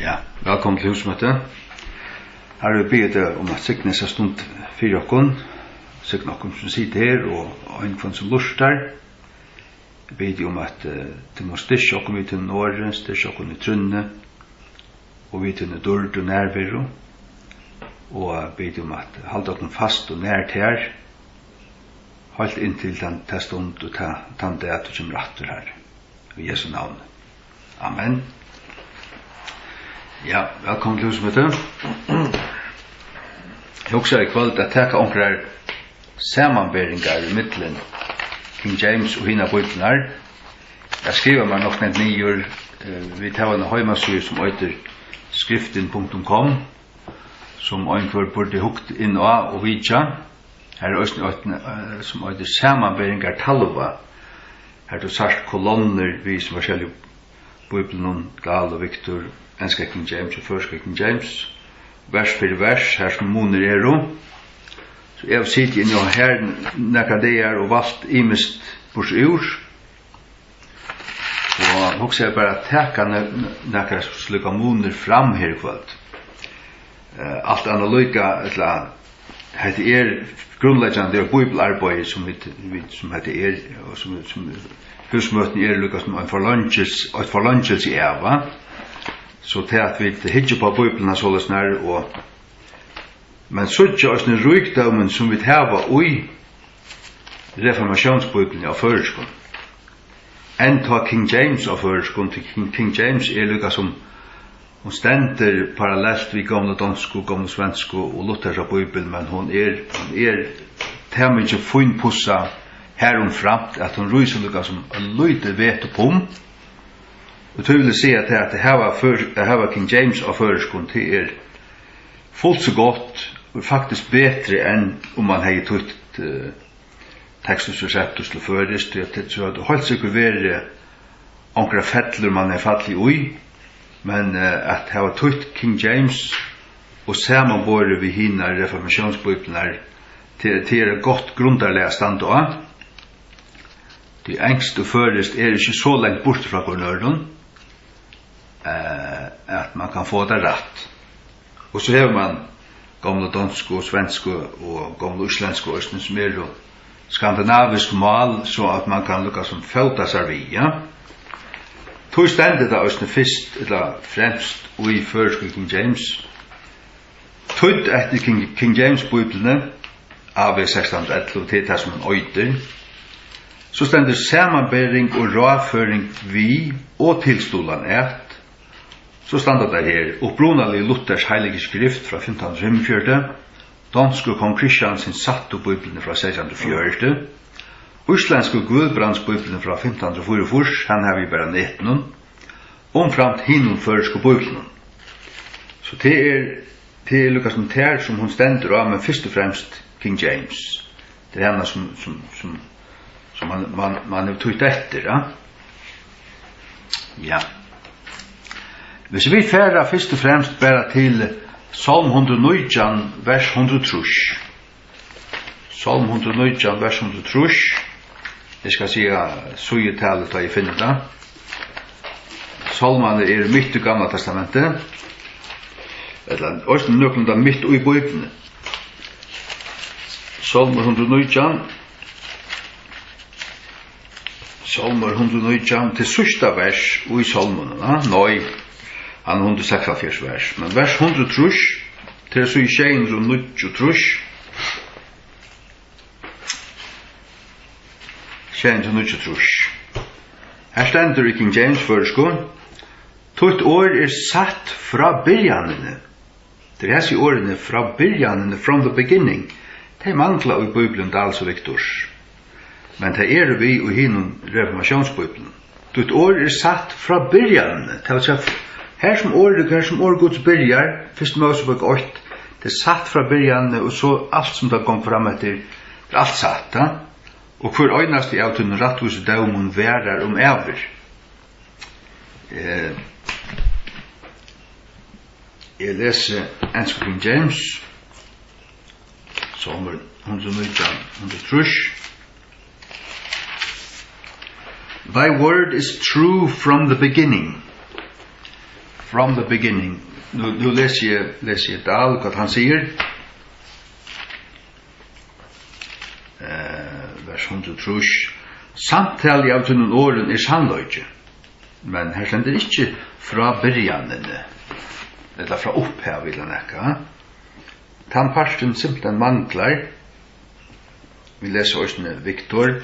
Ja, velkommen til husmøte. Her er vi bedt om at sikne seg stund for dere, sikne dere som sitter her, og en kvann som lurer. Vi bedt om at det må styrke dere til Norge, styrke dere i Trønne, og vi til dørd og nærvære, og bedt om at holde dere fast og nært her, helt inntil den stund og den det at du kommer rett her. I Jesu navn. Amen. Ja, velkommen til husmøte. Jeg husker i kveld at jeg omkrar samanberingar i middelen King James og hina bøytene. Jeg skriver meg nok ned nyer vi tar en heimasøy som heter skriften.com som einhver burde hukt inn og vidja. Her er også som heter samanberingar talva. Her er det sart kolonner vi som forskjellige bøytene, Gal og Victor, enska King James og førska King James, vers for vers, her som moner Så jeg sitter inn og her nekka det og valgt imest bors ur. Og hokser jeg bare teka nekka slukka moner fram her i kveld. Alt annet lykka, heter grunnleggjande og bibelarbeid som heter og som husmøten lykka som en forløngjelse i Eva. Så til at vi hittar på Bibelen så det snær og men så ikke oss den rykdommen som vi har i reformationsbibelen av føreskånd. Enn ta King James av føreskånd til King James lykka som hun stender parallellt vi gamle dansko, gamle svensko og lutherska bibelen, men hun til ikke funnpussa herom framt at hun ryser lykka som løyde vet på og til vil si at det her King James av føreskånd til fullt så godt og faktisk bedre enn om man har tøtt tekstus receptus til førest så at det holdt sikkert være ankra fettler man fattelig ui men at her tøtt King James og samanbore vi hina reformationsbibelen til godt grunderlega stand av det engst og førest ikke så lengt bort fra kornøren at man kan få det rett. Og så har man gamle dansko, svensko og gamle uslensko østen som og skandinavisk mal, så at man kan lukka som fauta seg vi, ja. Tog stendet da østen fyrst, eller fremst, og i føresko King James. Tøyd etter King James-bibelene, av 1611 til det som han øyder, så stendet samanbering og råføring vi og tilstolan så standa det her, opprunalig Luthers heilige skrift fra 1545, dansk og kong Kristian sin satt og bibelene fra 1604, uslensk og Gudbrands bibelene fra 1544, han har vi bare netten, omframt hinnom føresk og bibelene. Så det lukkas som ter som hun stender av, men først og fremst King James. Det henne som man har tøyt etter, ja. Ja. Hvis vi færa først og fremst bare til Salm 119, vers 103. Salm 119, vers 103. Jeg skal si sugetallet da jeg finner det. Salmene midt i Gamla testamentet. Eller også nøkken da midt i Bibelen. Salm 119. Salm 119 til sørste vers i salmene. Nei. Han 146 vers. Men vers 103 til så i 693 her stender i King James føreskånd Tøtt år satt fra byrjanene. Det er i årene fra byrjanene, from the beginning. Det mangler i Bibelen Dals og Victors. Men det vi i hinnom reformationsbibelen. Tøtt år satt fra byrjanene. Det vil si her som årgods byrjar, fyrst Mosebok 8, det satt fra byrjanene, og så alt som det kom fram etter, det alt satt, ja? Og hver øynast i avtunnen ratthus dømen værar ever. Jeg leser ensk King James, som 103. Thy word is true from the beginning. from the beginning. Nu läser jag Dahl vad han säger. Vers 103. Samtali av tunnen åren sannløyge. Men her stender ikke fra byrjanene. Eller fra opphav vil han ekka. Tannparsten simpelthen manglar. Vi leser også Viktor.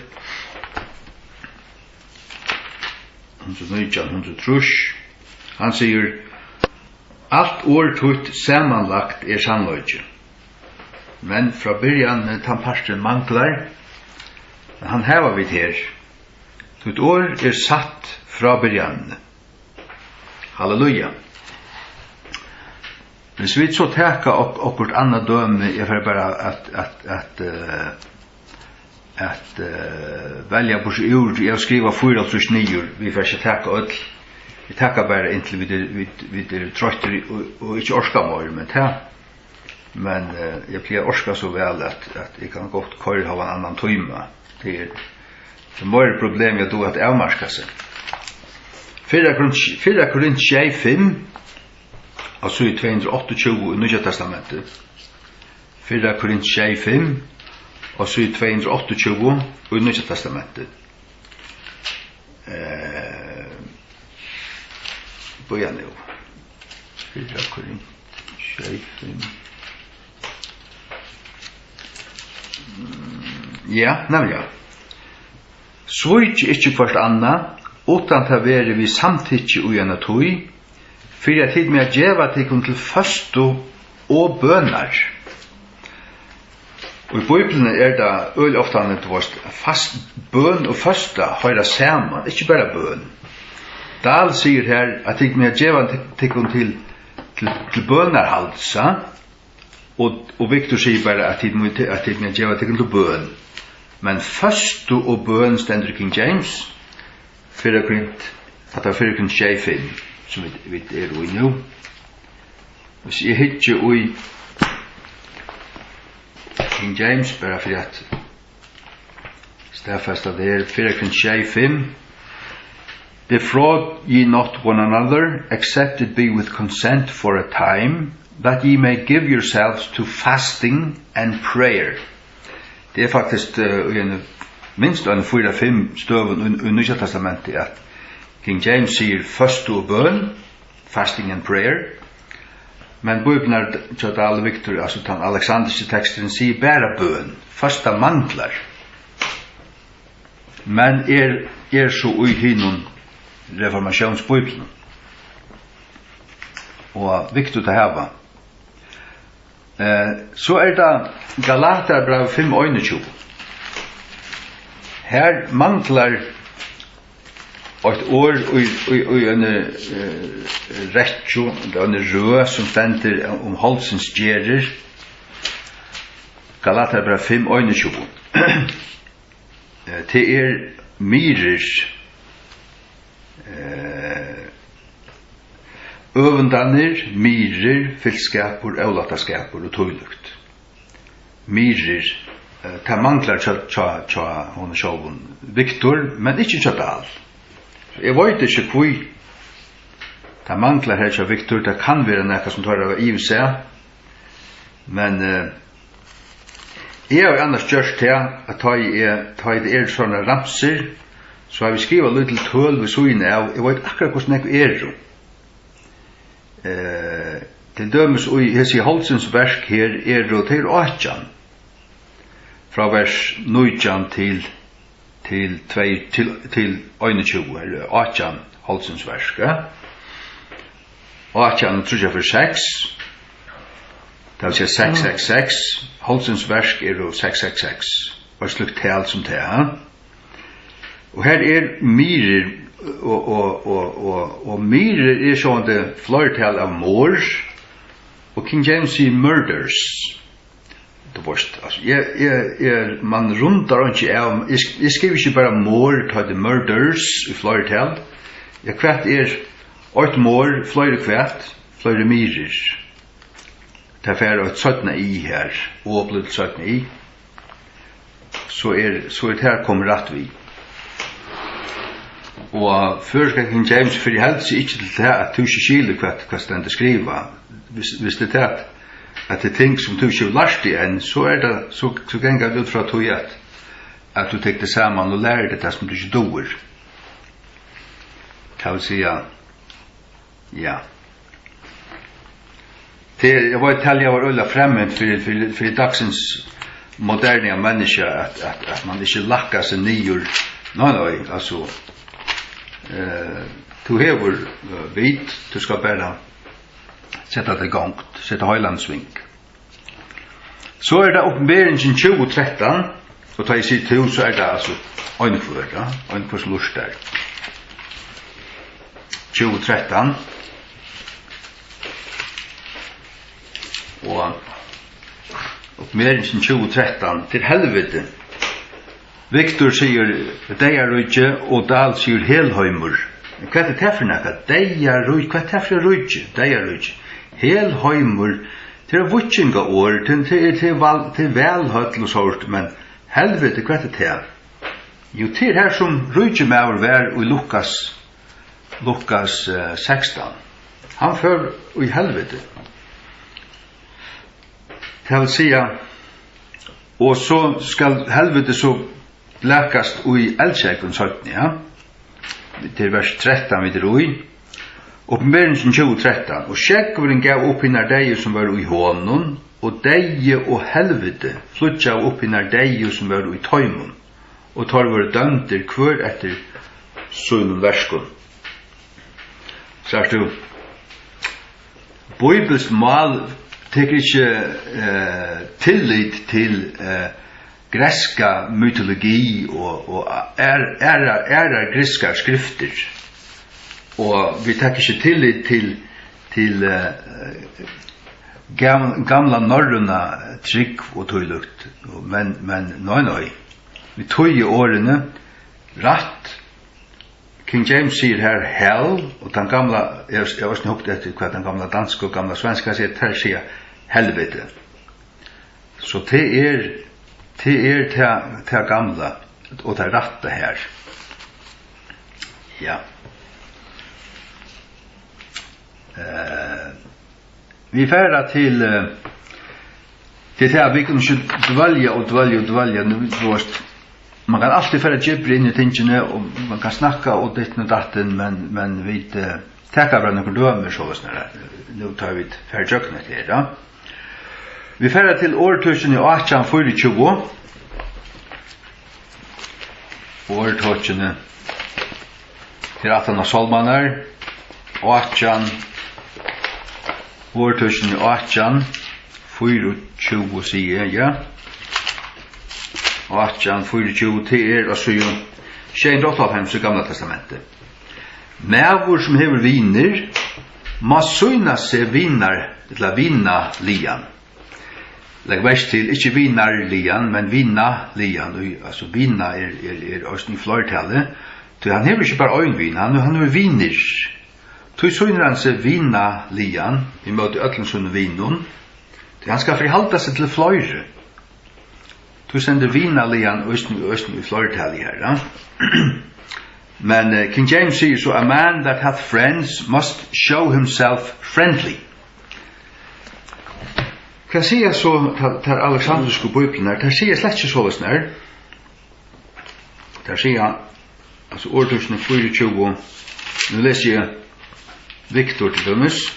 103. Han sier alt år tutt samanlagt sannløyge. Men fra byrjan tannparsten manglar. Han hever vi her. Tutt år satt fra byrjan. Halleluja. Hvis vi så teka okkurt annet døme, jeg får bare at velja på seg ord, jeg skriver 4-9, vi får ikke teka öll. Vi teka bare inntil vi trøyter og ikke orska mer, men jeg blir orska så vel at jeg kan godt køyre av en annan tøyma. Det er mer problem jeg do at avmarska seg. 4 Korint 5, altså i 228 i Nya Testamentet. 4 Korint 5, altså i 228 i Nya Testamentet. Bøya nu. 4 Korint 5. Ja, nemlig. Svøyt ikke først anna, utan ta vere vi samtidig ujana tøy, fyrir tid med at djeva tikkum til fastu og bønar. Og i Bibelen det øyelig ofte fast bøn og fasta høyra saman, ikke bare bøn. Dahl sier her at tikkum med at djeva tikkum til bønarhaldsa, og Victor sier bare at tikkum med at djeva tikkum til bøn. Men fastu og bøn stendur King James, 4 Korint 5, som vi i nu. Hvis jeg hittar i King James, bare for at stedfesta det 4 Korint 5. Defraud ye not one another, except it be with consent for a time, that ye may give yourselves to fasting and prayer. Det faktisk minst en 4-5 støven i Nya Testamentet at King James sier fastu og bøn, fasting and prayer, men Bibelen tjata alle Victor, altså den alexandriske teksten sier bare bøn, fasta manglar, men så ui hinun reformationsbibelen, og Victor til heva. Så det Galaterbrev 5:21. Her manglar et år i en rettjo, en rød som stender om halsens gjerer. Galaterbrev 5:21. Til myrer, øvendanner, myrer, fyllskaper, øvlataskaper og tøylukt. Myrer, det manglar tja hon sjåvun Victor, men ikkje tja Dahl. Jeg vet ikke hvor det manglar her tja Victor, det kan være nekka som tar av i seg, men jeg har annars gjørst til at ta i sånne ramser, så har vi skrivet litt til tøl ved søgene av, jeg vet akkurat hvordan jeg til dømes og i Holsens verk her til 8, fra vers 19 til 21, eller 8 Holsens verk. 8 tror jeg for 6, det vil si 666, Holsens verk 666, og slukt tal som det her. Og her myrer, og myrer sånn det flertall av mor, og King James sier murders. Man rundar ikke av, jeg skriver ikke bare mor, ta det murders i flertall. Jeg kvett et mor, flere kvett, flere myrer. Det er et 17 i her, og blitt 17 i. Så det her kommer rett vi. Og først King James for helt seg ikke til det at du ikke skiller hva stendet skriva. Hvis det er at det er ting som du ikke har lært igjen, så er det så ganger det ut fra tog at du tek det sammen og lærer det som du ikke doer. Kan vi si ja. Jeg var i talje var øyla fremmed for dagsens moderne mennesker at man ikke lakker seg nyer. Nei, altså du hever vit, du skal bare sette det gongt, sette høylandsving. Så er det åpenberingen 2013, og da jeg sier til, så er det altså øynefors lust der. 2013, og åpenberingen 2013 til helvete. Victor sier Dejarudje, og Dahl sier Helheimur. Hva er det for noe? Dejarudje, hva er det for Rudje? Dejarudje. Helheimur, det er vutsinga år, til velhøtl og sort, men helvete, hva er det til? Jo, til her som Rudje med var i Lukas 16. Han fører i helvete. Det vil si, og så skal helvete så lækast i eldsjekun 17, ja. Til vers 13 vi dro i. Åpenberingen 2013. Og sjekkveren gav opp hinnar deie som var i hånden, og deie og helvete flutja opp hinnar deie som var i tøymon, og tar våre dømter hver etter sunnum verskun. Så er det Bibels mal teker ikke tillit til greska mytologi og greska skrifter. Og vi tar ikke tillit til gamla norrøna trygg og tøylukt. Men nei. Vi tog i årene ratt. King James sier her hell, og den gamla, jeg har også hukt etter hva den gamla danske og gamla svenska sier, her sier helvete. Så det er til gamla, og det ratta her. Ja. Vi færa til det vi kan ikke dvalja, man kan alltid færa djupere inn i tingene, og man kan snakka og ditten og datten, men vi tekar bara nokkur dømer så nu tar vi færa djøkna til her, ja. Vi færa til årtusen i 1824, årtusen til 18 av Solmaner, årtusen i 1824 sier, ja. 1824 til og så jo 698 i Gamla testamentet. Mævur som hever viner, ma søyna seg vinar, eller vinna lian. Legg vers til, ikke vinar lian, men vinna lian. Altså vinna også i flertallet. Han hever ikke bare øynvin, han hever viner. Tog søyner han seg vinna lian, i måte øtlensunne vinon. Han skal frihalda seg til fløyre. Du sender vinalian østen i flertallet her, ja. Men King James sier så, a man that hath friends must show himself friendly. Hva sier så til Alexandriske bøyblen her? Det sier slett ikke så sånn her. Det sier, altså årtusen 24, nå leser jeg Victor til dømes,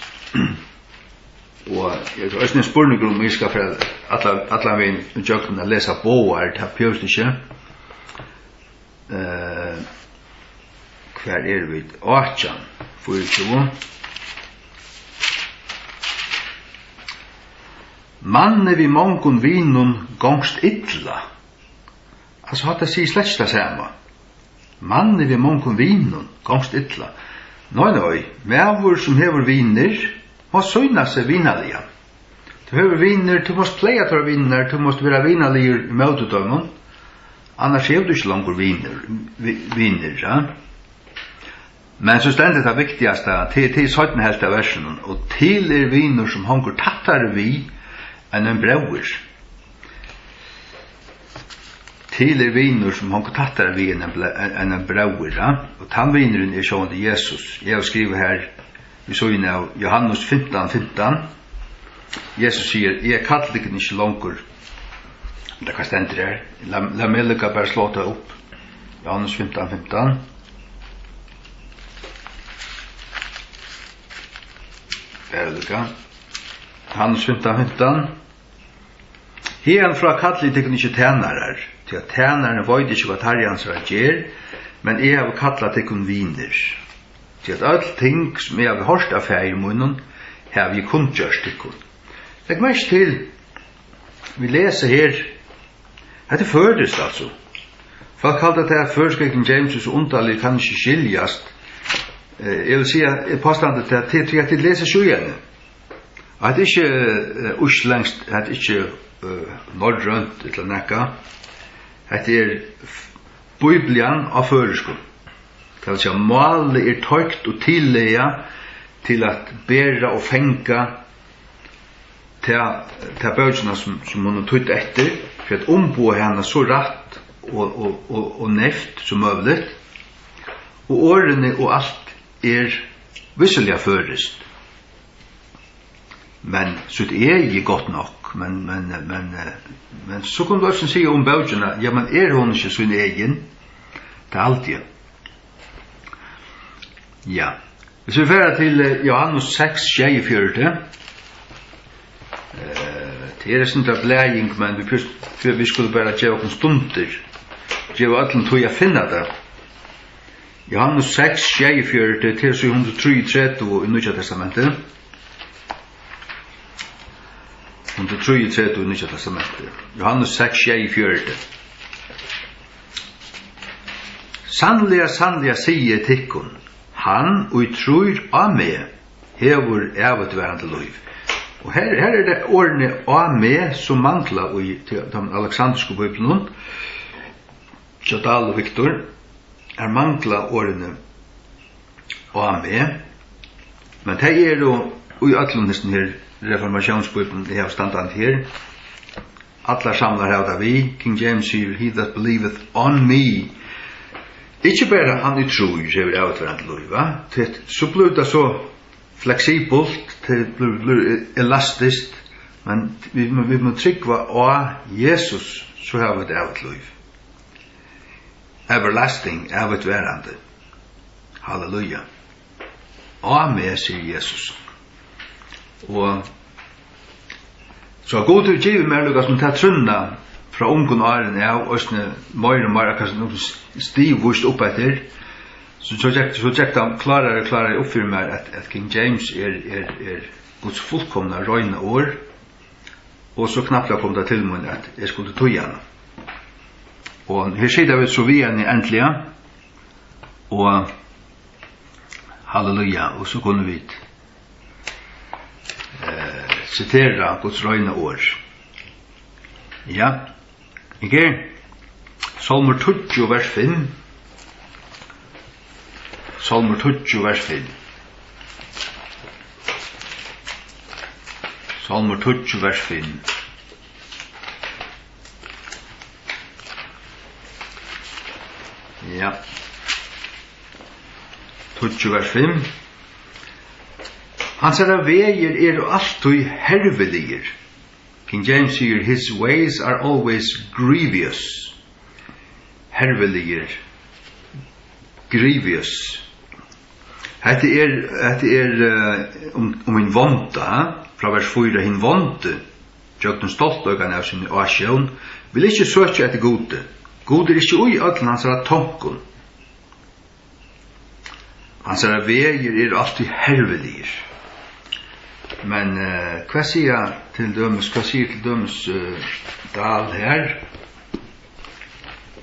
og jeg tror også en spørning om vi skal for alle vi jøkken å lese båer til pjøst ikke. Hver vi? 18, 24. Manne vi mongon vinun gongst illa. Altså hatt det sier slett det samme. Manne vi mongon vinun gongst illa. Nei, mævur som hever viner, må søyna seg vinaliga. Du hever viner, du måst pleia til å viner, du måst være vinaliger i møtedømmen, annars hever du ikke langer viner, ja. Men så stendet det viktigaste, til 17 helt av versen, og til viner som hanker tattere vi enn en brauer. til viner som han kontaktar vi en brauer, og den vineren sjående Jesus. Jeg har skrivet her, vi så inn av Johannes 15:15. Jesus sier, jeg kallar ikke langer. Det kan stende her. La meg lukka bare slå det opp. Johannes 15:15. Bare lukka. Johannes 15:15. Hien fra kallar ikke tænarar, til at tænarne veit ikke hva herjans gjør, men jeg har kallat ikke viner. Til at alle ting som jeg har hørt av her i munnen, har vi kunngjørst ikke. Legg mest til, vi leser her, det føres altså. Folk kallar det her førskrikken James så underlig kan ikke skiljast. Jeg vil si at påstandet til at de leser sjøgjerne. At det ikke uslengst, at det ikke norrønt eller nekka. Det Bibelen av føreskrikken. Det vil si at målet tøykt og tillega til at bæra og fenga til bøkene som hun har tøyt etter, for at ombo henne så rett og neft som mulig, og årene og alt visselig førest. Men så det ikke godt nok, men så kan du også si om bøkene, ja, men hun ikke sin egen, det alltid. Ja, hvis vi fører til Johannes 6:24, det sånt av blæring, men vi skulle bare gjøre oss stunder, gjøre alle tog jeg finne det. Johannes 6:24 til 733 i Nya Testamentet. 133 i Nya Testamentet. Johannes 6:24. Sannliga sier tikkun, han og tror av meg, hever evigvarende liv. Og her det ordene av meg som mangler i den alexandriske bibelen, Jadal og Victor, mangler ordene av meg, men det jo i atlenesten her, reformationsbibelen, det har standant her, alle samler her da vi, King James sier, he that believeth on me, ikke bare han i tro, hever evigvarende liv, så blir det så fleksibelt, det blir elastisk, men vi må trykva av Jesus, så har vi det evigt liv. Everlasting, evigt værende. Halleluja. Av meg, sier Jesus. Og så god til å give meg lukka som tar trunna fra ungen åren av Østene, mer og mer, kanskje noe stivvust opp etter, så tjekk han klarere oppfyrir meg at King James Guds fullkomna røyne år, og så knappt kom det til meg at jeg skulle tog henne. Og her sier vi så vi henne endelig, og halleluja, og så kunne vi citera Guds røyne år. Ja, ikke? Salmer 20 vers 5. Salmer 20 vers 5. Salmer 20 vers 5. Ja. 20 vers 5. Han sier at veier alltid herveliger. King James sier, his ways are always grievous. Herveliger. Grievous. Hette en vonta, fra vers 4, hin vonte, tjøkken stoltøkene av sin asjon, vil ikke søke etter gode. Gode ikke ui øklen hans tankon. Hans veier alltid herveliger. Men hva sier til dømes Dal her?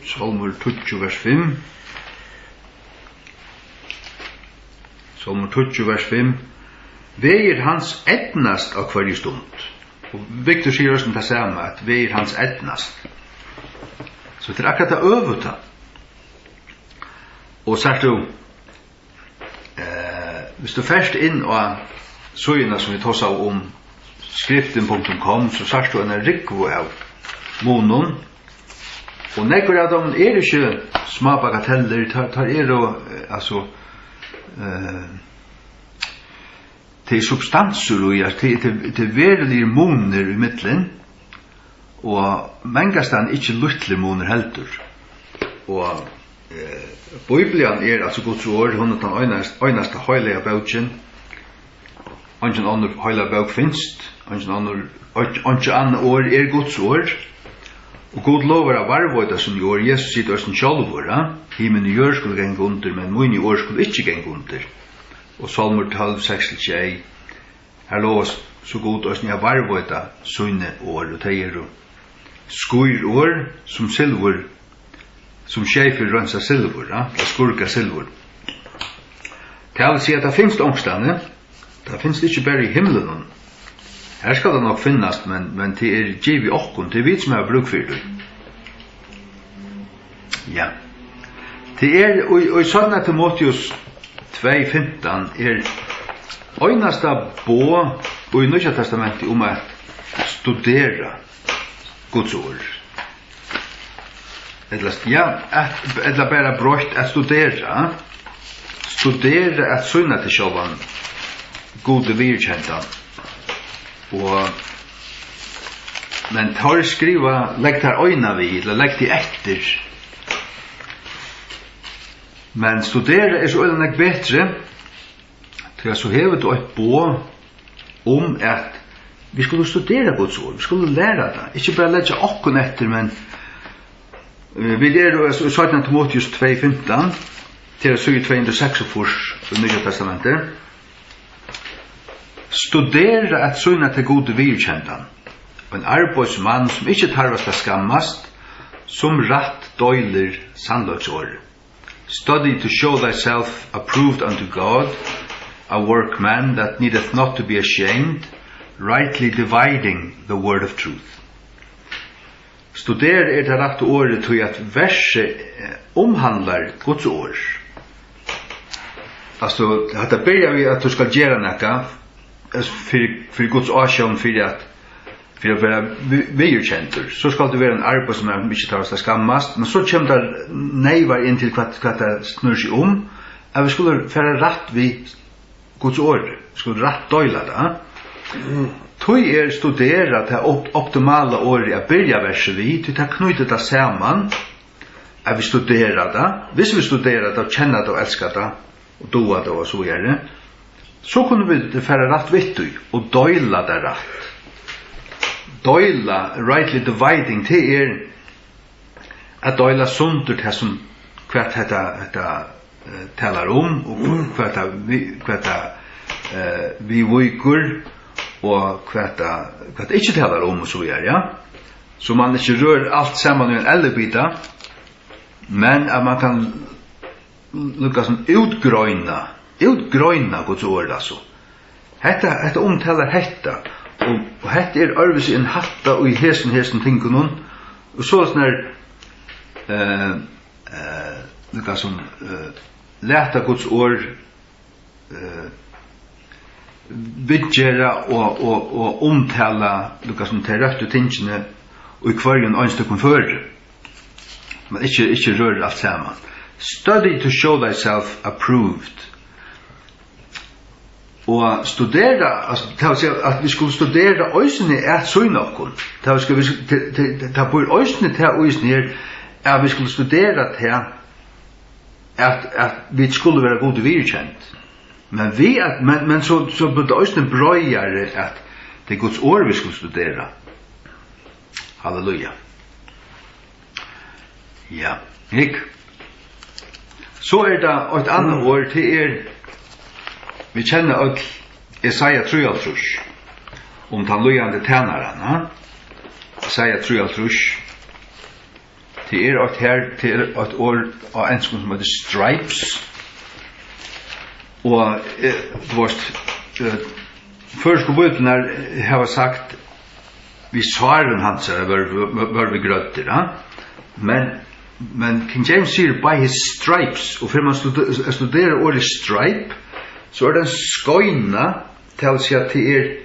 Salmer 20 vers 5. Salmer 20 vers 5. Veier hans etnast av hver stund. Og Victor sier også det samme, at veier hans etnast. Så det akkurat det øveta. Og sagt du, hvis du først inn og søgene som vi tar seg om skriften.com, så sagt du en rikvo av monon Och när av dem är det ju små bagateller tar då alltså till substanser och till verkliga moner i mitten och mångastan inte lilla moner heldur. Och Bibeln är alltså Guds ord, hon har einaste heliga boken. Ingen annan heliga bok finns. Ingen annan ord är Guds ord. Og God lover av varvøyda som gjør Jesus sitt østen sjálfur, himmelen og jord skulle genge under, men munni år skulle ikke genge under. Og Salmer 12, 6-21, her lover så god østen av varvøyda sunne år, og det skur år som silver, som skjefer rønsa silver, skurka silver. Det vil si at det finnes ångstane, det finnes ikke bare i himmelen. Her skal det nok finnes, men det giv i okkon, det vi som har bruk for det. Ja. Det og i sånne Timotheus 2:15 øyneste bo og i Nya Testamentet om at studera Guds ord. Eller bare brøtt at studera at synne til sjåvan gode virkjentan. Men tar skriva legg tar øyna vi eller legg til etter. Men studera så øyna bedre til så hevet du et bo om at vi skulle studera Guds ord, vi skulle lære det, ikke bare legge okkon etter, men vi lærer i 17. Timotheus 2:15 til 246 i Nya Testamentet. Studera at syna til gode virkjentan. En arbeidsmann som ikke tarvast að skammast, som rætt døyler sannløksår. Study to show thyself approved unto God, a workman that needeth not to be ashamed, rightly dividing the word of truth. Studer det rette året til at verset omhandlar Guds år. Altså, det börjar vi at du skal gjøre nekka, för Guds åsjön för att vara virkjentur, så skal du være en arbeid som ikke tar oss til skammast, men så kommer det neivar inn til hva det snur seg om, at vi skulle fære rett vid Guds ord, vi skulle rett døyla det. Tøy studera til optimale året at byrja verset vi, til å knyte det sammen, at vi studerer det. Hvis vi studerer det, kjenner det og elsker det, og doa det og så gjerne, så kunne vi fære rett vittu og døyla det rett. Døyla, rightly dividing, til at døyla sundur til som hvert dette talar om, og hvert vi vikur, og hvert ikke talar om, og så ja. Så man ikke rør alt sammen i en ellebita, men at man kan lukka som utgrøyna Guds ord, altså. Hetta omtalar hetta, og hetta örvis i en hatta og i hesen tingunon, og så lukka som leta Guds ord vidgjera og omtala lukka som til røftu tingene og i kvarjen ønstykken før, men ikke rør alt saman. Study to show thyself approved. Og studera, altså, at vi skulle studera øysene at søgna okkon. Det bor øysene til øysene her, at vi skulle studera til at vi skulle være gode virkjent. Men så burde øysene brøyere at det er Guds ord vi skulle studera. Halleluja. Ja, ikke? Så det et annet ord til vi kjenner at Jesaja 3:3 om den løyende tænaren. Jesaja 3:3 til et ord av en som heter stripes. Og først på bøten har sagt vi svaren hans var vi grøtter, men King James sier by his stripes, og for man studerer ordet stripe, så den skøyna til å si at det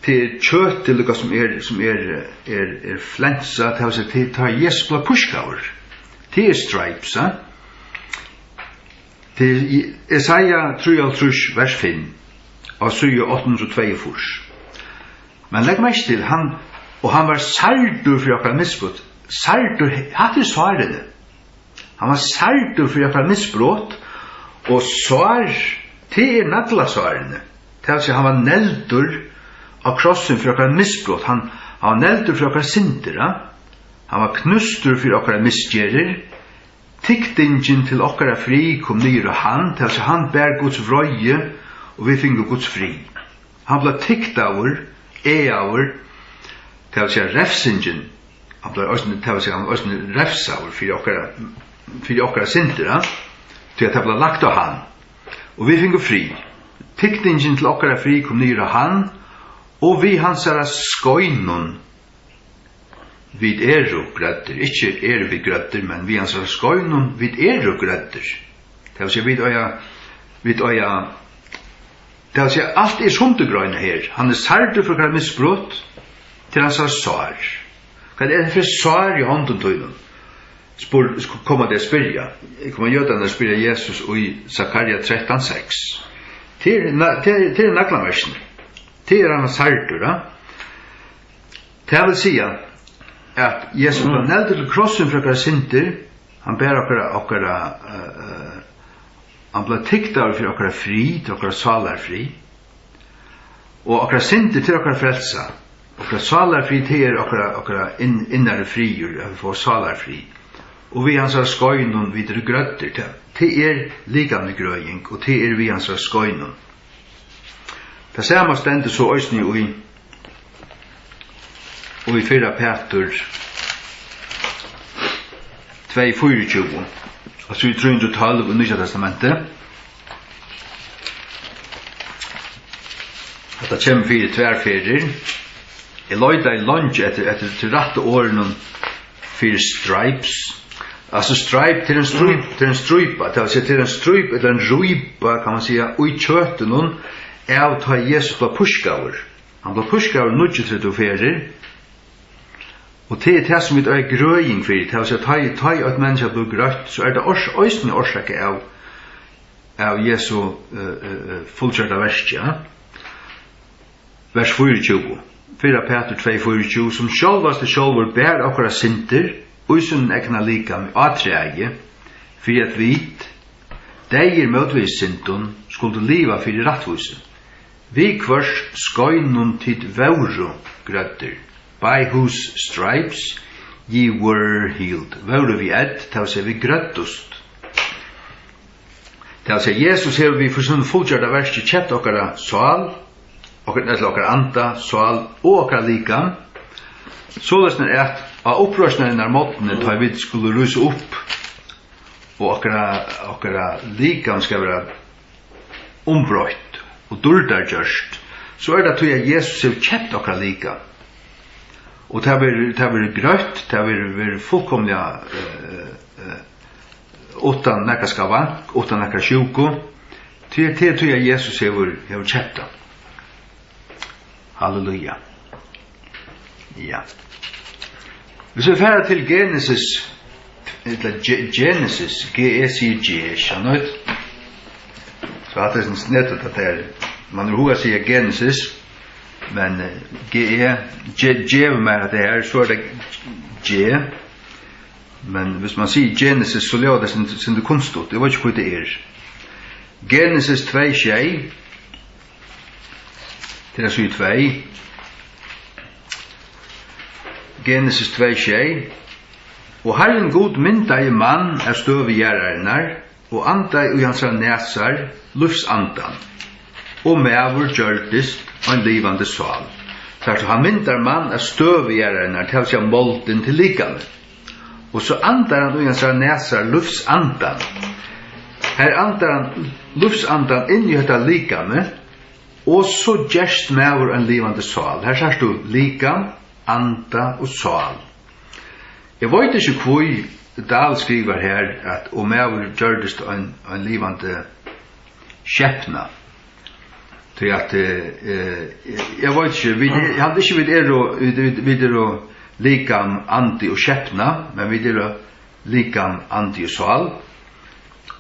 till kött till det som är flänsa till sig till tar Jesus blå pushkaur. Till stripes, va? Till Jesaja 3 vers 5. Och så ju 802. Men lägg märke till han var sardur för att missbrott. Sardur hade svaret det. Han var sardur för att missbrott och svar till naglasvarene. Till han var neldur av krossen för att missbrott. Han var neldur för att syndera. Han var knustur för att missgerir. Tiktingen till okkara fri kom nyr och han bär Guds vrøye og vi finner Guds fri. Han ble tiktaur, til å si refsingen. Han ble også refsaur for okkara syndere, til at det ble lagt av han. Og vi finner fri. Tiktingen til okkara fri kom nyr og han, og vi hans skøynon vid grøtter, ikke vi grøtter, men vi hans skøynon vid grøtter. Det vil si vid øya, det vil si alt sundegrøyne her. Han sardur for hver misbrott til hans sår. Hva det for sår i hånden tøyden? Kommer det spyrja. Kommer jødene å spyrja Jesus i Zakaria 13:6. Til naglamersen. Til han sardur, da. Det vil si at Jesus ble neld til krossen for hver synder. Han ber okkara han ble tiktar for okkara fri, til okkara salarfri. Og okkara synder til okkara frelsa. Okkara salarfri til okkara innare friur, vi får salarfri. Og vi hans skøynon videre grøtter til liggande grøying, og til vi hans skøynon. Det samme stendet så òsni og i 4 Petur 2:24 og så i 312 i Nya Testamentet. At det kommer 4 tverrferier. Jeg løyda i lunch etter til rette årene 4 stripes. Altså stripe til en struipa, til en struip eller en ruipa, kan man si, og i kjøten av ta Jesus på pushkaur. Han ble pushkaur 33 og til det som vi grøying for, til å si at ta i et menneske blir grøtt, så det òsne årsak av Jesu fullkjørta verskja. Vers 24. 4 Petur 2:24, som sjálvur bær okkara synder, og sin egna likam atrægi, fyrir at vit, deir møtvis syndun, skuldu liva fyrir rattvisen. Vi kvørs skøynun tid vauru grøttir. By whose stripes ye were healed. Vauru vi til å si vi grøttust. Til å si Jesus hever vi for sånn fullkjørta verski kjett okkara sal, okkara anda, sal og okkara likam. Sålesner at av opprørsnerne måttene tar vi skulle ruse opp og okkara likam skal være ombrøyt og durdargjørst, så det til at Jesus har kjett okkara likam. Og det har vært grøtt, det har vært fullkomlig utan nekka skavank, utan nekka sjuko, til at Jesus har kjett. Halleluja. Ja. Hvis vi færer til Genesis, G-E-C-G, skjønner så at det er snettet at det er, man hugga sier Genesis, men G med at det er, så det G, men hvis man sier Genesis, så lever det sin det kunststått, det var ikke hva det Genesis 2:6, til å si 2, Genesis 2:6, og Herren god mynda i mann støv i gjerrarnar, og anda i hans næsar, lufsandan, og mevur gjørtist en livande sval. Så han myndar mann støv i gjerrarnar, til å si molten til likame. Og så andar han i hans næsar, lufsandan. Her andar han lufsandan inn i hetta likame, og så gjerst mevur en livande sval. Her sørst du likam, anda og sal. Jeg vet ikke hvor Dahl skriver her at om jeg gjørdest en livande skjepna. Till att jag vet inte, jag hade inte vid likan anti och skeppna, men vid likan anti och sal.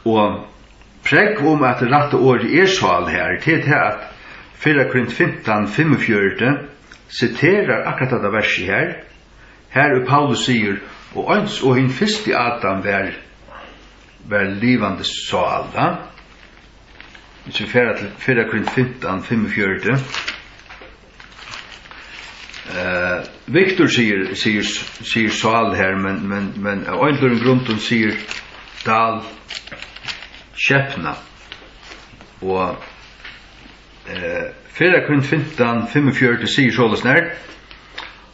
Och prägg om att rätta ord sal här, till att 4 Korint 15:45 citerar akkurat det verset här. Här Paulus säger, och hin fyrste Adam var livande sal, va? Så färra till 4 Korint 15:45. Victor säger sal här, men öjlaren grunden säger dal skeppna. Och 4 Korint 15:45 säger således när.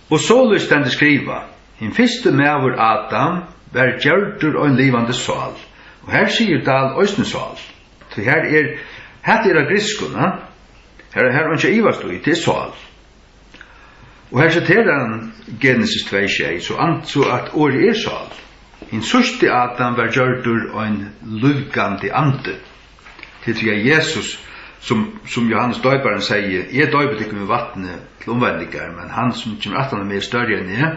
Och således den skriva, hin fyrste mævur Adam var gjørdur og en livande sal. Og her sier dal øysne sal. Så her er griskuna. Her er ikke ivast ui, det sal. Og her citerar han Genesis 2:6, så at året sal. Hin sørste Adam var gjørdur og en luvgandi ande. Til Jesus, som Johannes døybaren sier, jeg døyber ikke med vattnet til omvendinger, men han som kommer at med større enn jeg,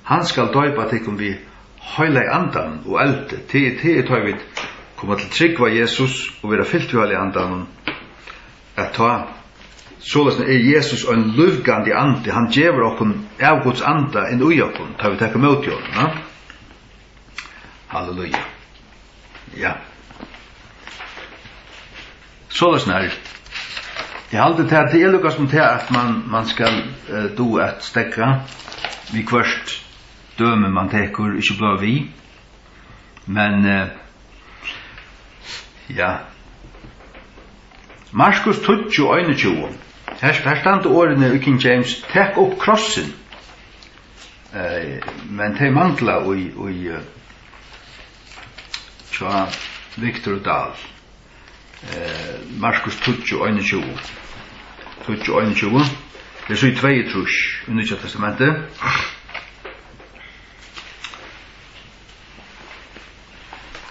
han skal døyba til vi høyla i andan og elde. Til tar vi komme til trygg var Jesus og være fyllt ved høyla i andan at ta således er Jesus en luvgandi ande, han gjever okkon av Guds anda inn ui okkon, tar vi takk mot jo. Halleluja. Ja. Således nær. Jeg halte til at det er lukket som til at man skal do et stekka vi kvørst døme man teker, ikke blå vi. Men ja. Markus 20:21. Her stand årene i King James, tek opp krossen. Men te mangla i tja Victor Dahl. Markus 20:21. Det er så i 2 i Nya Testamentet.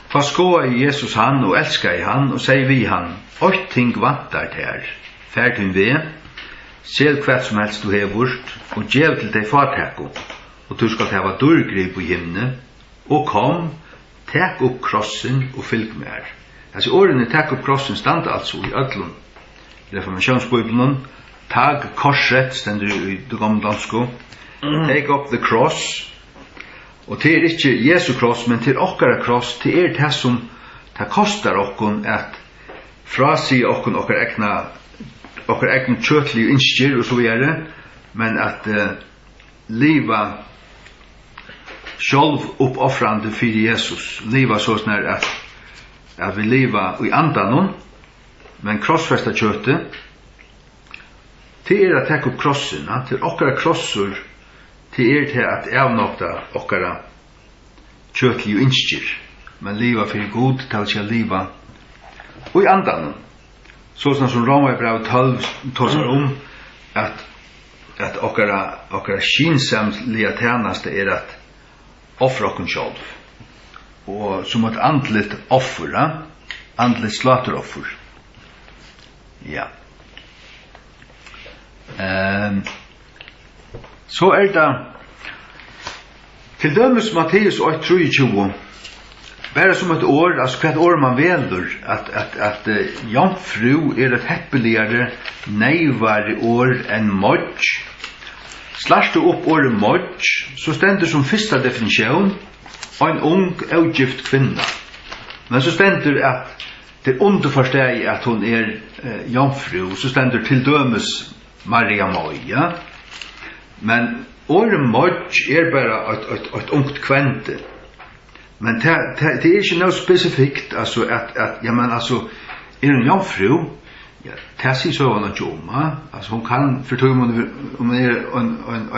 Faskoa i Jesus han og elska i han og sier vi han, «Åt ting vantar her, fær til ved, sel hvert som helst du hevurt, og gjev til deg farteko, og du skal heva dørgrip på himne, og kom, tek opp krossen og fylg med her.» Altså årene tek opp krossen stand altså i ødlun. Reformationsbibelen, tag korset, stender i det gamle dansko, take up the cross, og det er ikke Jesu kross, men til okkara kross, det er det som det kostar okkon at frasi okkon okkar egna kjøtlige innskjer og så videre, men at liva sjálv uppoffrande for Jesus, liva så snar at vi liva i andanon, men krossfesta kjøttet, det er at tekka opp krossen, til okkara krossur, det er til at avnokta okkara kjøtlige innskjer, men liva for god, til at liva og i andanon. Sånn som Romerbrevet 12 tåsar at okkara skinsamlige tjeneste er at offra okkon sjálv. Og som et andligt offer, andligt slateroffer. Ja. Så det til dømes Matteus 8:23 bare som et år, altså hva et år man velder at jomfru er et heppeligere neivare år enn modj. Slars du opp året modj, så stender som første definisjon en ung, avgift kvinna. Men så stender at det er underforsteg at hun er jomfru, så stender til dømes Maria Moja. Men året modj er bare et ungt kvente. Men det er ikke noe spesifikt, altså at ja, men altså, er en jomfru, ja, det sier så henne ikke om, altså hun kan, for om det er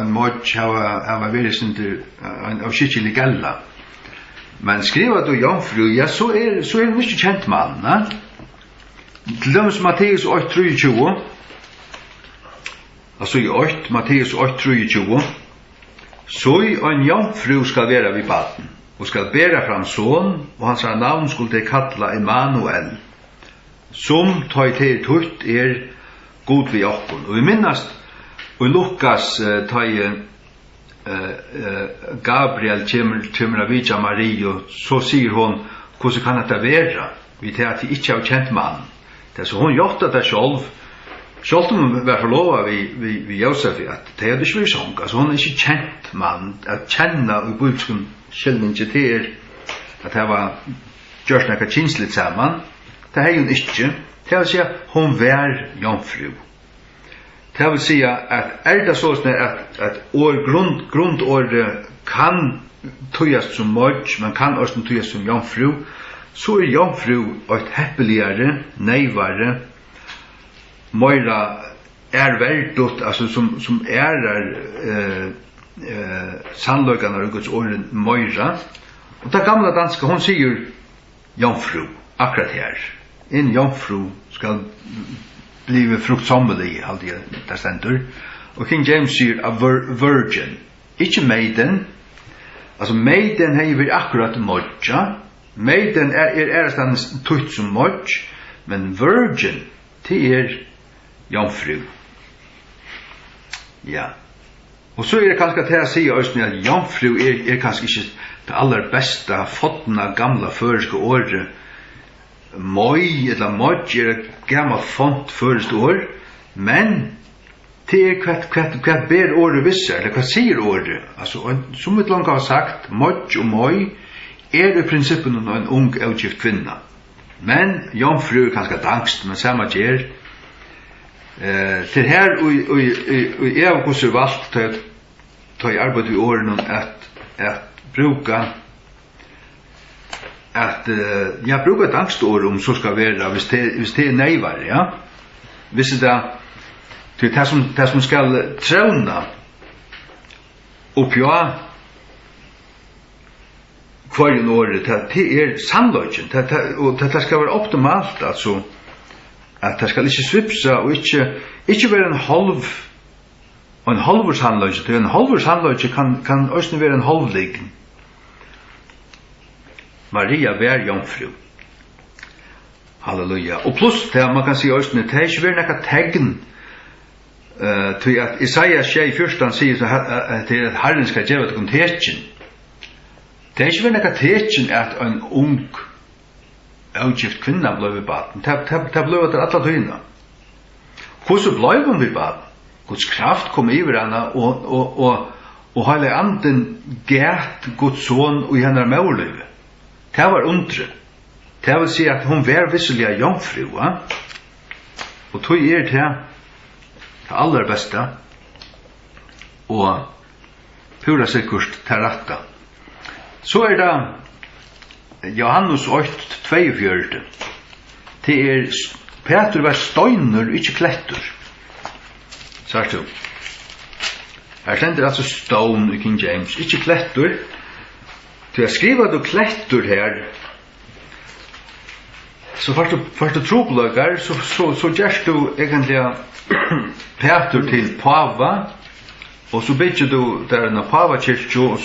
en modj, hava vært sinter, en avskikkelig galla. Men skriver du jomfru, ja, så er det mye kjent mann, til dømes Matteus 8:23, altså i 8, Matteus 8:23, så en jomfru skal være vid baden, og skal bæra fram son, og hans navn skulle de kalla Emmanuel, som tøy til tutt god vi okkon. Og vi minnast og Lukas Gabriel kommer av vidja Marie, så sier hon, hvordan kan det være? Vi tar at vi ikke har kjent mann. Det så hon gjort det selv. Selv om hun var forlovet vi Josef, at det hadde ikke vært sånn. Altså hon ikke kjent mann. At kjenne i bøysken skjelden ikke til at det var gjørt noe kinsligt sammen. Det har hun ikke. Det vil si at hun var jomfru. Det vil si at det sånn at grundåret kan tøyast som mødj, men kan også tøyast som jomfru, så jomfru et heppeligere, neivare, møyra verdot, altså som sannløkene av Guds åren møyra. Og det gamle danske, hun sier jomfru, akkurat her. En jomfru skal blive fruktsommelig, alltid det stendur. Og King James sier a virgin, ikke maiden. Altså maiden har vært akkurat mødja. Maiden stand tutt som mødj, men virgin, det jomfru. Ja. Og så det kanskje til å si at jomfru kanskje ikke det aller beste fåttna gamla føreske året. Møy eller mødj et gammalt font føreske år, men det hva ber året visser, eller hva sier året. Altså, som vi langt har sagt, mødj og møy i prinsippen en ung avgift kvinna. Men jomfru kanskje dangst, men samme gjer. Til her og jeg har også valgt til jeg arbeid i årene at bruka jeg bruker dangstår så skal være hvis det neivar, ja. Hvis det som skal trauna oppjå kvar året, det sannløgjen, og det skal være optimalt, altså at det skal ikke svipsa og ikke være en halvårs handløgje. En halvårs handløgje kan også være en halvliggen. Maria var jomfru. Halleluja. Og pluss det man kan si også, det er ikke være noe tegn til at Isaiah 6:14 sier at Herren skal gjøre det om tekken. Det er ikke være noe tekken at en ung avgift kvinna ble baden. Det ble det alle tøyene. Hvordan ble hun ved baden? Guds kraft kom over henne, og hele anden gæt Guds son og i henne møvlivet. Det var undre. Det vil si at hun var visselig av jomfru, og tog det aller beste, og pura sikkert til rette. Så det Johannes 8:42. Det Peter var støyner, ikke klettur. Sagt du. Her stender altså stone i King James, ikke klettur. Til jeg skriver du klettur her, så først du trobløkker, så gjør du egentlig Peter til Pava, og så bygger du der en Pava-kyrkjo, og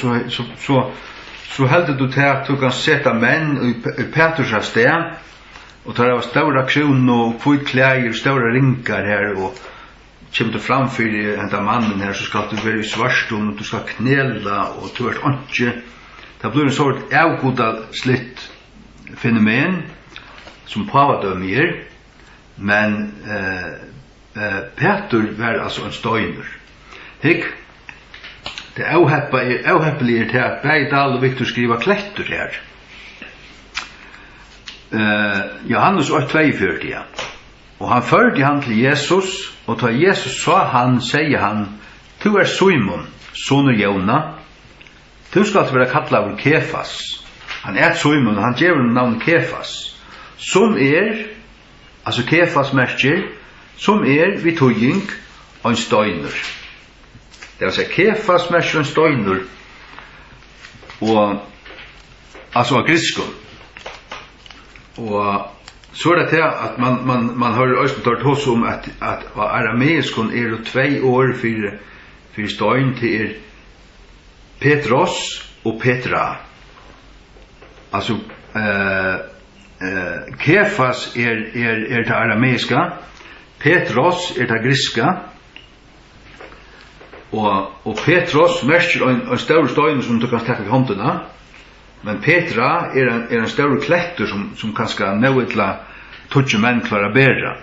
så heldur du til at du kan sette menn i Petrus sted, og tar av større aksjon og kvitt klær, større ringar her, og kommer du framfyr enda mannen her, så skal du være i svarstun, og du skal knela, og du er ikke. Det blir en sort avgoda slitt fenomen, som pavadømmer, men Peter var altså en støyner. Hikk, det avheppelige til at Breidal og Victor skriver klettur her. Johannes 8:42, ja. Og han førte han til Jesus, og da Jesus sa han, sier han, «Du Simon, sonur Jona, du skal være kallet av Kefas.» Han Simon, han gjør navnet Kefas, som altså Kefas merker, som vi tøying og en støyner. Det vil si Kefas merker en støyner, og altså av griskon. Og så det til at man har også tårt hos om at arameiskon jo 2 år for støyn til Petros og Petra. Altså Kefas til arameiska, Petros det griska, og Petros merker en stor stein som du kan stekke i håndene, men Petra en stor klettur som kanskje nøy til å tutsi menn klara bæra.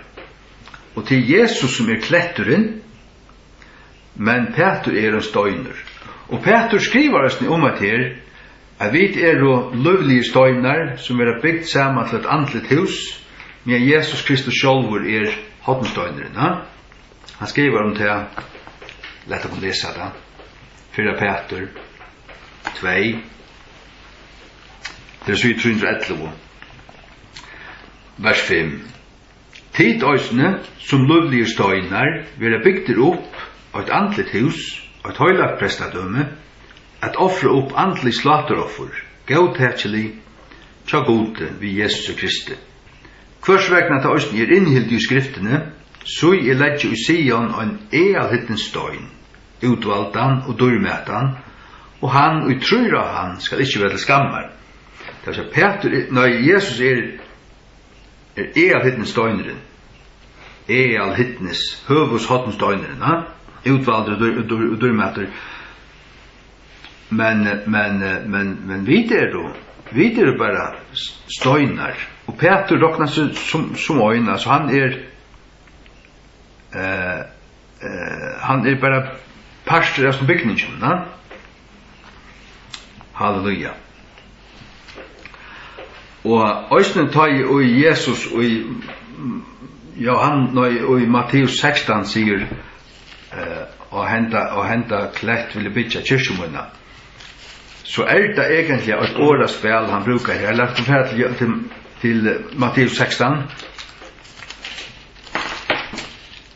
Og til Jesus som kletturen, men Petur en steiner. Og Petur skriver oss om at her, at vi løvlige steiner som bygd sammen til et andlet hus, men Jesus Kristus sjálvur hottensteineren. Han skriver om det, lett å lese det, 4 Petur 2, det 311, vers 5. Tid øysene som løvlige steinar vil bygd opp av et andlet hus, av et høylagt prestadømme, at offre opp andlig slateroffer, gautætselig, tja gode vi Jesus Kristi. Hvers vegna ta øysene innhilt i skriftene, så ledger i Sion en ealhitten stein, utvaldan og dørmetan, og han og trur av han skal ikke være til skammar. Det vil si, Peter, Jesus ealhitten steineren, ealhittnes, høvus hotten steineren, utvalder og dørmeter, men vi bara steinar, og Peter råknar som øyna, så han bara pastor av bygningen, halleluja. Og øysnen tar i Jesus og i Johan og i Matteus 16 sier og henta klett ville bytja kyrkjumuna. Så det egentlig et åraspel han brukar her. Lagt oss her til Matteus 16.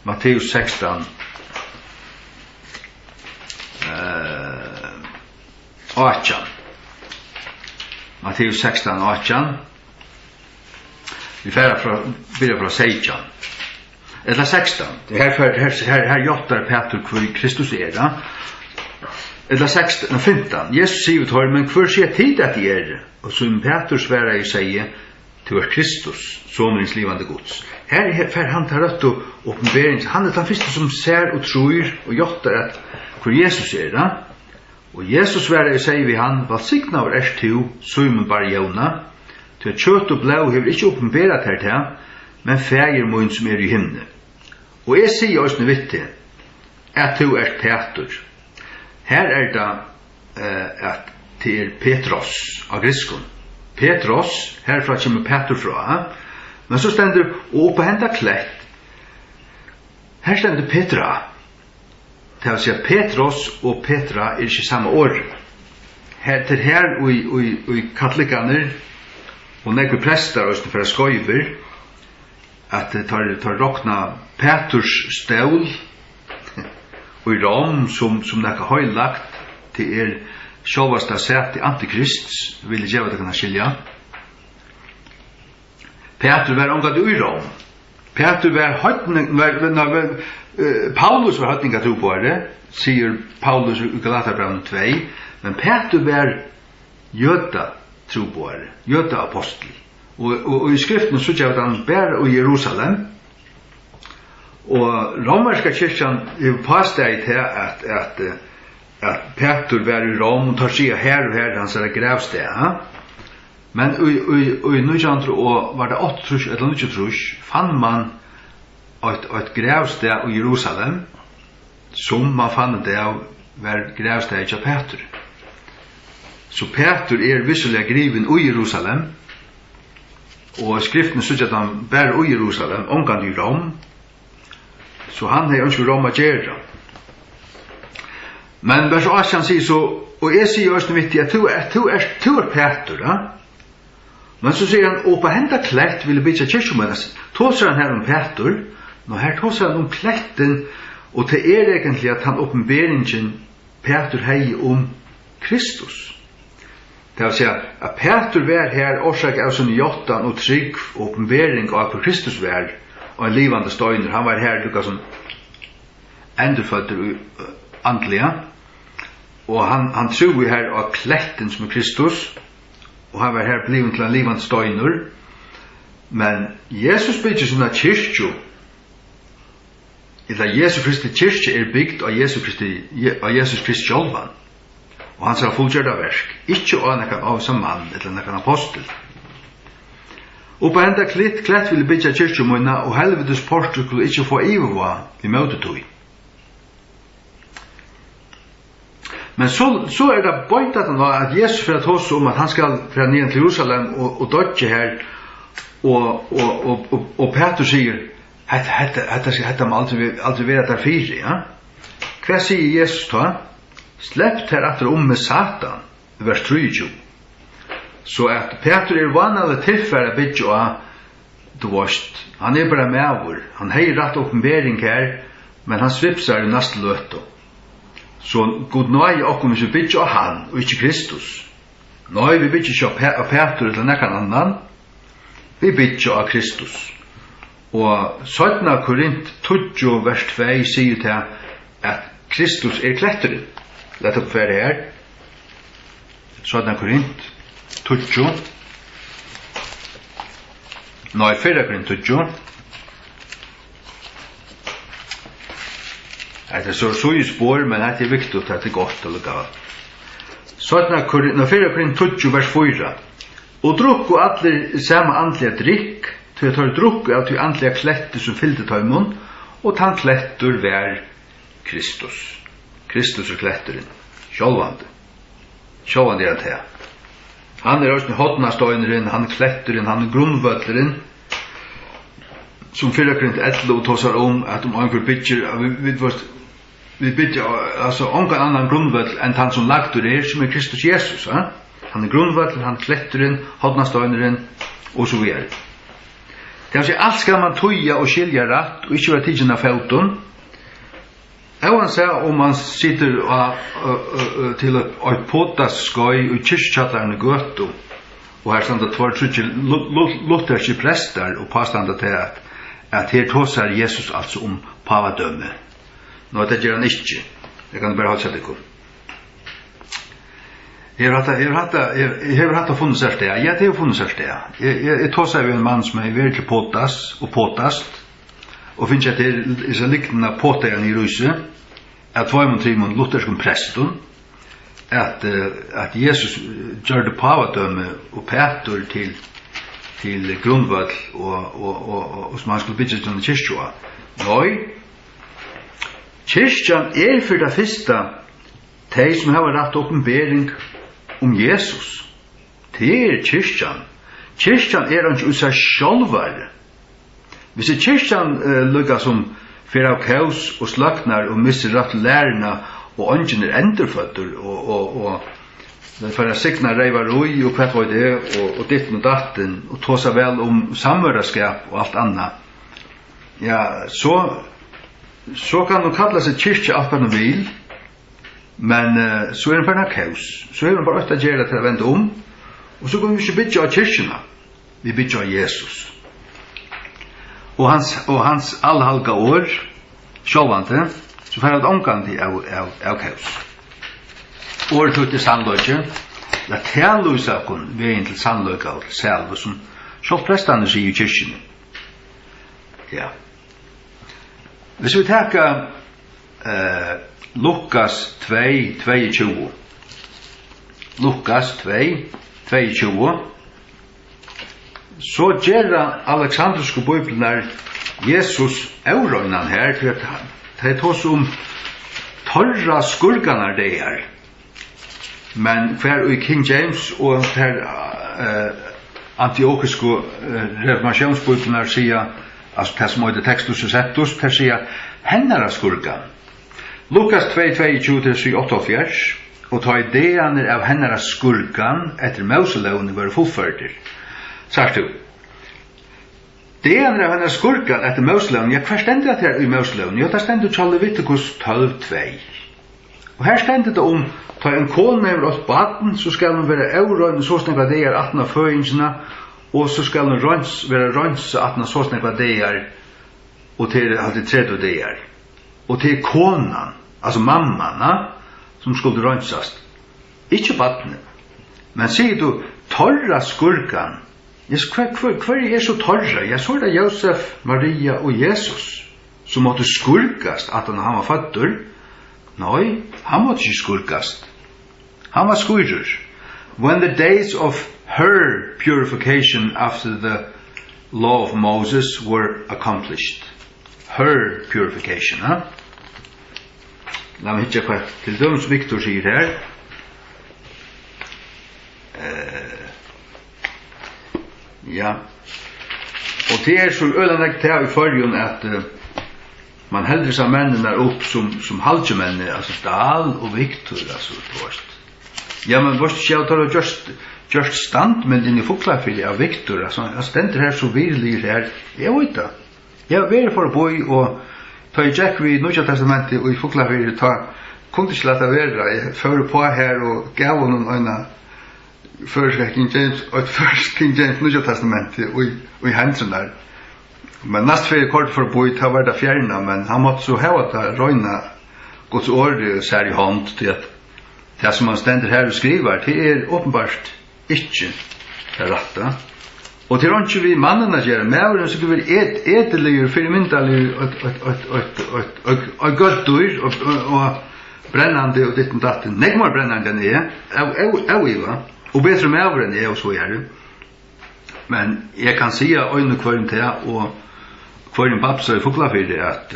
Matteus 16 18. Matteus 16 18. Vi byrjar fra 16. Eller 16. Her jottar Petur hvor Kristus da. Eller 16, 15. Jesus sier ut her, men hvor sier tid at de Og som Petur sværa i seg, til Kristus, sonens livande gods. Her fer han tar rødt og oppenbering. Han den første som ser og tror og jottar at hvor Jesus da. Og Jesus sværa i seg vi han, valsigna over to, Simon bar Jona, til kjøtt og blau hever ikke oppenberet her til, men fægir mun som i himne. Og jeg sier også noe vittig, at du Petur. Her det at til Petros av griskon. Petros, herfra kommer Petur fra, men så stender, og på henda klett, her stender Petra. Det vil si at Petros og Petra ikke samme år. Til her og i katolikaner, og nekker prester og for skøyver, at det tar rokna Peturs stål, og i Rom, som nekker høylagt, til sjåvast av sett i Antikrist, vil jeg gjøre det kan skilja. Petur var omgatt i Rom. Petur var Paulus var høytning at tro på det, sier Paulus i Galaterbrevn 2, men Petur var jøda tro på det, jøda apostel. Og i skriften så gjør han bare i Jerusalem, og romerska kyrkjan påsteg til at Petur var i Rom, og tar seg her og her, han ser gravsted, men i 1900 og var det 8 eller 9 fann man et gravsted i Jerusalem, som man fann det av var gravsted til Petur. Så Petur visselig griven i Jerusalem, og skriften sier at han bærer i Jerusalem, omgang i Rom, så han har ønsket Rom å gjøre. Men vers 8 sier så, og jeg sier også viktig at du Petur, men så sier han, og på henda klett ville bytja kyrkjumønnes, tåser han her om Petur, og her tåser han om kletten, og det egentlig at han oppenberingen Petur hei om Kristus. Det vil si at Petur var her årsak av sin jottan og trygg og oppenbering av hvor Kristus var, og en livande støyner. Han var her lukka som endurfødder andlige, og han tror her av kletten som Kristus, og han var her blivet til en livande støyner. Men Jesus bygger sånne kyrkjo Jesu Kristi kyrkje bygd av Jesus Kristi sjálvan. Og han sa fullgjørda versk, ikkje av nekkan av som mann, eller nekkan apostel. Og på enda klett ville bytja kyrkjemøyna, og helvetes porter skulle ikkje få iverva i møtetøy. Men så det bøyntat at Jesus fyrir at hos om at han skal fra ned til Jerusalem og dødje her, og Peter sier, hetta må aldri være der fire, ja? Hva sier Jesus da? Slepp her etter med Satan, vers 23. Så at Peter vanlig tilfære bytja av, du varst, han bare med han hei rett oppenbering her, men han svipsar i neste løte. Så god nøye okkom hvis vi bytja av han, og ikke Kristus. Nøye vi bytja ikke av Peter eller nekkan annan, vi bytja av Kristus. Og 17. Korint 20 vers 2 sier til at Kristus kletteren. Lett opp for det her. 17. Korint 20. Nei, 4. Korint 20. Det så i spår, men det viktig at det godt eller galt. 4. Korint 20 vers 4. Og drukk og atler samme andlige drikk, til å ta drukk av til andlige kletter som fyllde tøymon, og tann klettur vær Kristus. Kristus kletteren. Sjálvande. Sjálvande det her. Han også hodnastøyneren, han kletteren, han grunnvøtleren, som 4. Korint 11 og tåsar at anker bytjer, vi bytjer, altså ongan annan grunnvøtl enn han som lagtur som Kristus Jesus. Han grunnvøtleren, han kletteren, hodnastøyneren, og så videre. Det vil si, alt skal man tøya og skilja rett, og ikke være tidsen av felton. Jeg sier om man sitter til et potaskøy og kyrkjattarne gøtu, og her stand det tvar lutherske prester og påstanda til at her tåsar Jesus altså om pavadømme. Nå, det gjør han ikke. Jeg kan bare holde seg til. Jeg har hatt å funnet seg sted. Ja, det har funnet seg sted. Jeg tåsar jo en mann som virkelig potast, og finnes at det så liknende påtegn i ruset, at 2-3 lutherskum preston, at Jesus gjør det pavadømme og Peter til grunnvall og som han skulle bygge til kyrkja. Nei, kyrkjan for det første de som har rett oppenbering om Jesus. Det kyrkjan. Kyrkjan ikke ut seg sjálvar. Hvis kyrkjan lukka som fyrir av kaos og slagnar og misser rett lærerna og ånden endurføtter og den fyrir signa reivaroi og hva var det og ditten og datten og tåsa vel om samveraskap og alt anna, ja, så kan du kalla seg kyrkja alt hva du vil, men så den fyrir kaos, så den bare åtta gjerra til å vende og så kan vi ikke bytja av kyrkjena, vi bytja av Jesus. Og hans allhalga år, sjåvante, så fyrir at omgandi av kaos. Året tog til sannløyke, la tællusa okkur vegin til sannløyka og selve, som sjåvprestane sier i kyrkjene. Ja. Hvis vi teka Lukas 2:22. Lukas 2:22. Så gjerra Alexandruske bøyblenar Jesus eurøynan her til at det tås torra skurganar det er. Men hver i King James og her antiokiske reformationsbøyblenar sier, altså det som er det tekstus og settus, det sier hennara skurgan. Lukas 2:22-38, og ta ideaner av hennara skurgan etter Moselevne var fullførder. Sagt du, det av henne skurkan etter Moselevn, ja, hver stendet det her i Moselevn? Ja, det stendet til Leviticus 12:2. Og her stendet det ta en kone over åt baden, så skal hun være eurøyne så snakka det er 18 av føyingsene, og så skal hun være røynse 18 av så snakka det er, og til 30 det er. Og til konan, altså mamman, som skulle røynsast. Ikke baden. Men sier du, torra skurkan, yes, hver så torra? Ja, så det Josef, Maria og Jesus som måtte skurkast at han var fattur. Nei, han måtte ikke skurkast. Han var skurur. When the days of her purification after the law of Moses were accomplished. Her purification, huh? La meg hitta hva til døms Victor sier her. Ja. Og det så ølanekt her i forrjun at man heldur seg mennene opp som halvkjemennene, altså Dahl og Victor, altså, ja, men vårt skjautar og just standmynd inn i Fuglafili av Victor, altså, han stender her så virkelig her, jeg vet det. Jeg var veldig for å bo i, og ta i Jack vi i Nødja Testamentet og i Fuglafili, kunne ikke lade være, jeg fører på her og gav honom øyne først King James, og først King James Nødja Testamentet og i hensen der. Men næst fyrir kort for å bo i, ta var det fjerna, men han måtte så heva det røyna Guds ord sær i hånd til at det som han stender her og skriver, det åpenbart ikke det rette. Og til ikke vi mannene gjør, med så vi etterligere, fyrirmyndalige og godt dyr og brennande og ditt og datt. Negmar brennande enn jeg, og bedre med enn jeg og så gjør det. Men jeg kan si at øyne kvarm til og kvarm babsa i Fuglafiri at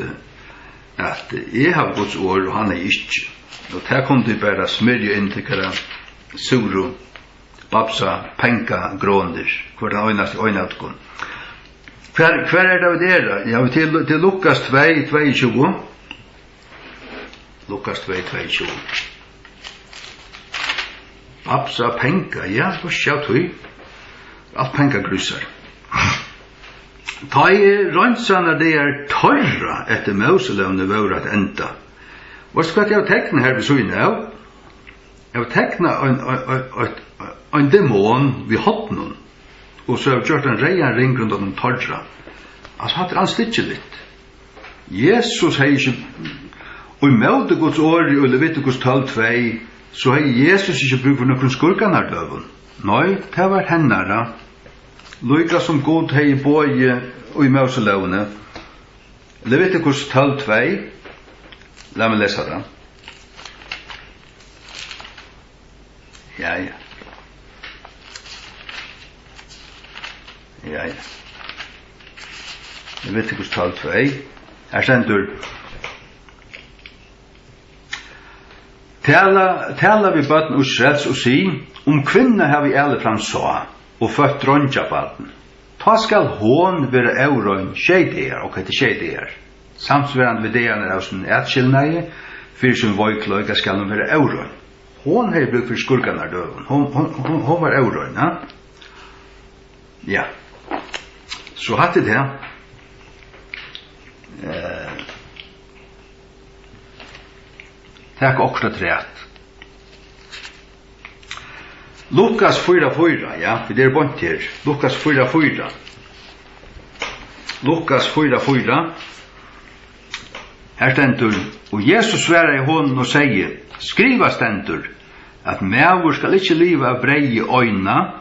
jeg har Guds ord og han ikke. Og det kom de bare smyrje inn til hva suru, babsa, penka, grånder, hva den øynast i øynatgon. Hver det vi der? Ja, til Lukas 2:22. Lukas 2:22. Babsa, penka, ja, hva sjau tøy? Alt penka grusar. Ta i rønsanar det torra etter Moselevne vore at enda. Hva skal jeg tekne her ved søgnet av? Jeg tekne en demon ved hoppnån, og så har jeg gjort en reian ring rundt om torra. Altså, hatt han stitje litt. Jesus har ikke, og i møte Guds åri og Leviticus 12:2, så har Jesus ikke bruk for noen skurkanar døven. Nei, det var hennara. Lika som God hei bøye og i Moselevne. Leviticus 12:2. La meg lese det. Ja. Leviticus 12:2. Her stendur Tala vi bøtten Israels og si, kvinna har vi alle fram så, og født dronja baden. Ta skal hån være eurøyn skjeideer, og hva til skjeideer. Samsverand ved deerne av sin etskilnei, fyrir sin voikløyga skal hun være eurøyn. Hon har bruk for skurkanar døven. Hon var eurøyn, ja? Ja. Så hatt det her. Takk okra træt. Lukas 4:4, ja, for det bont her. Lukas 4:4. Lukas 4:4. Her stendur, og Jesus svarar i hånden og sier, skriva stendur, at mævur skal ikkje liva av brei i øyna,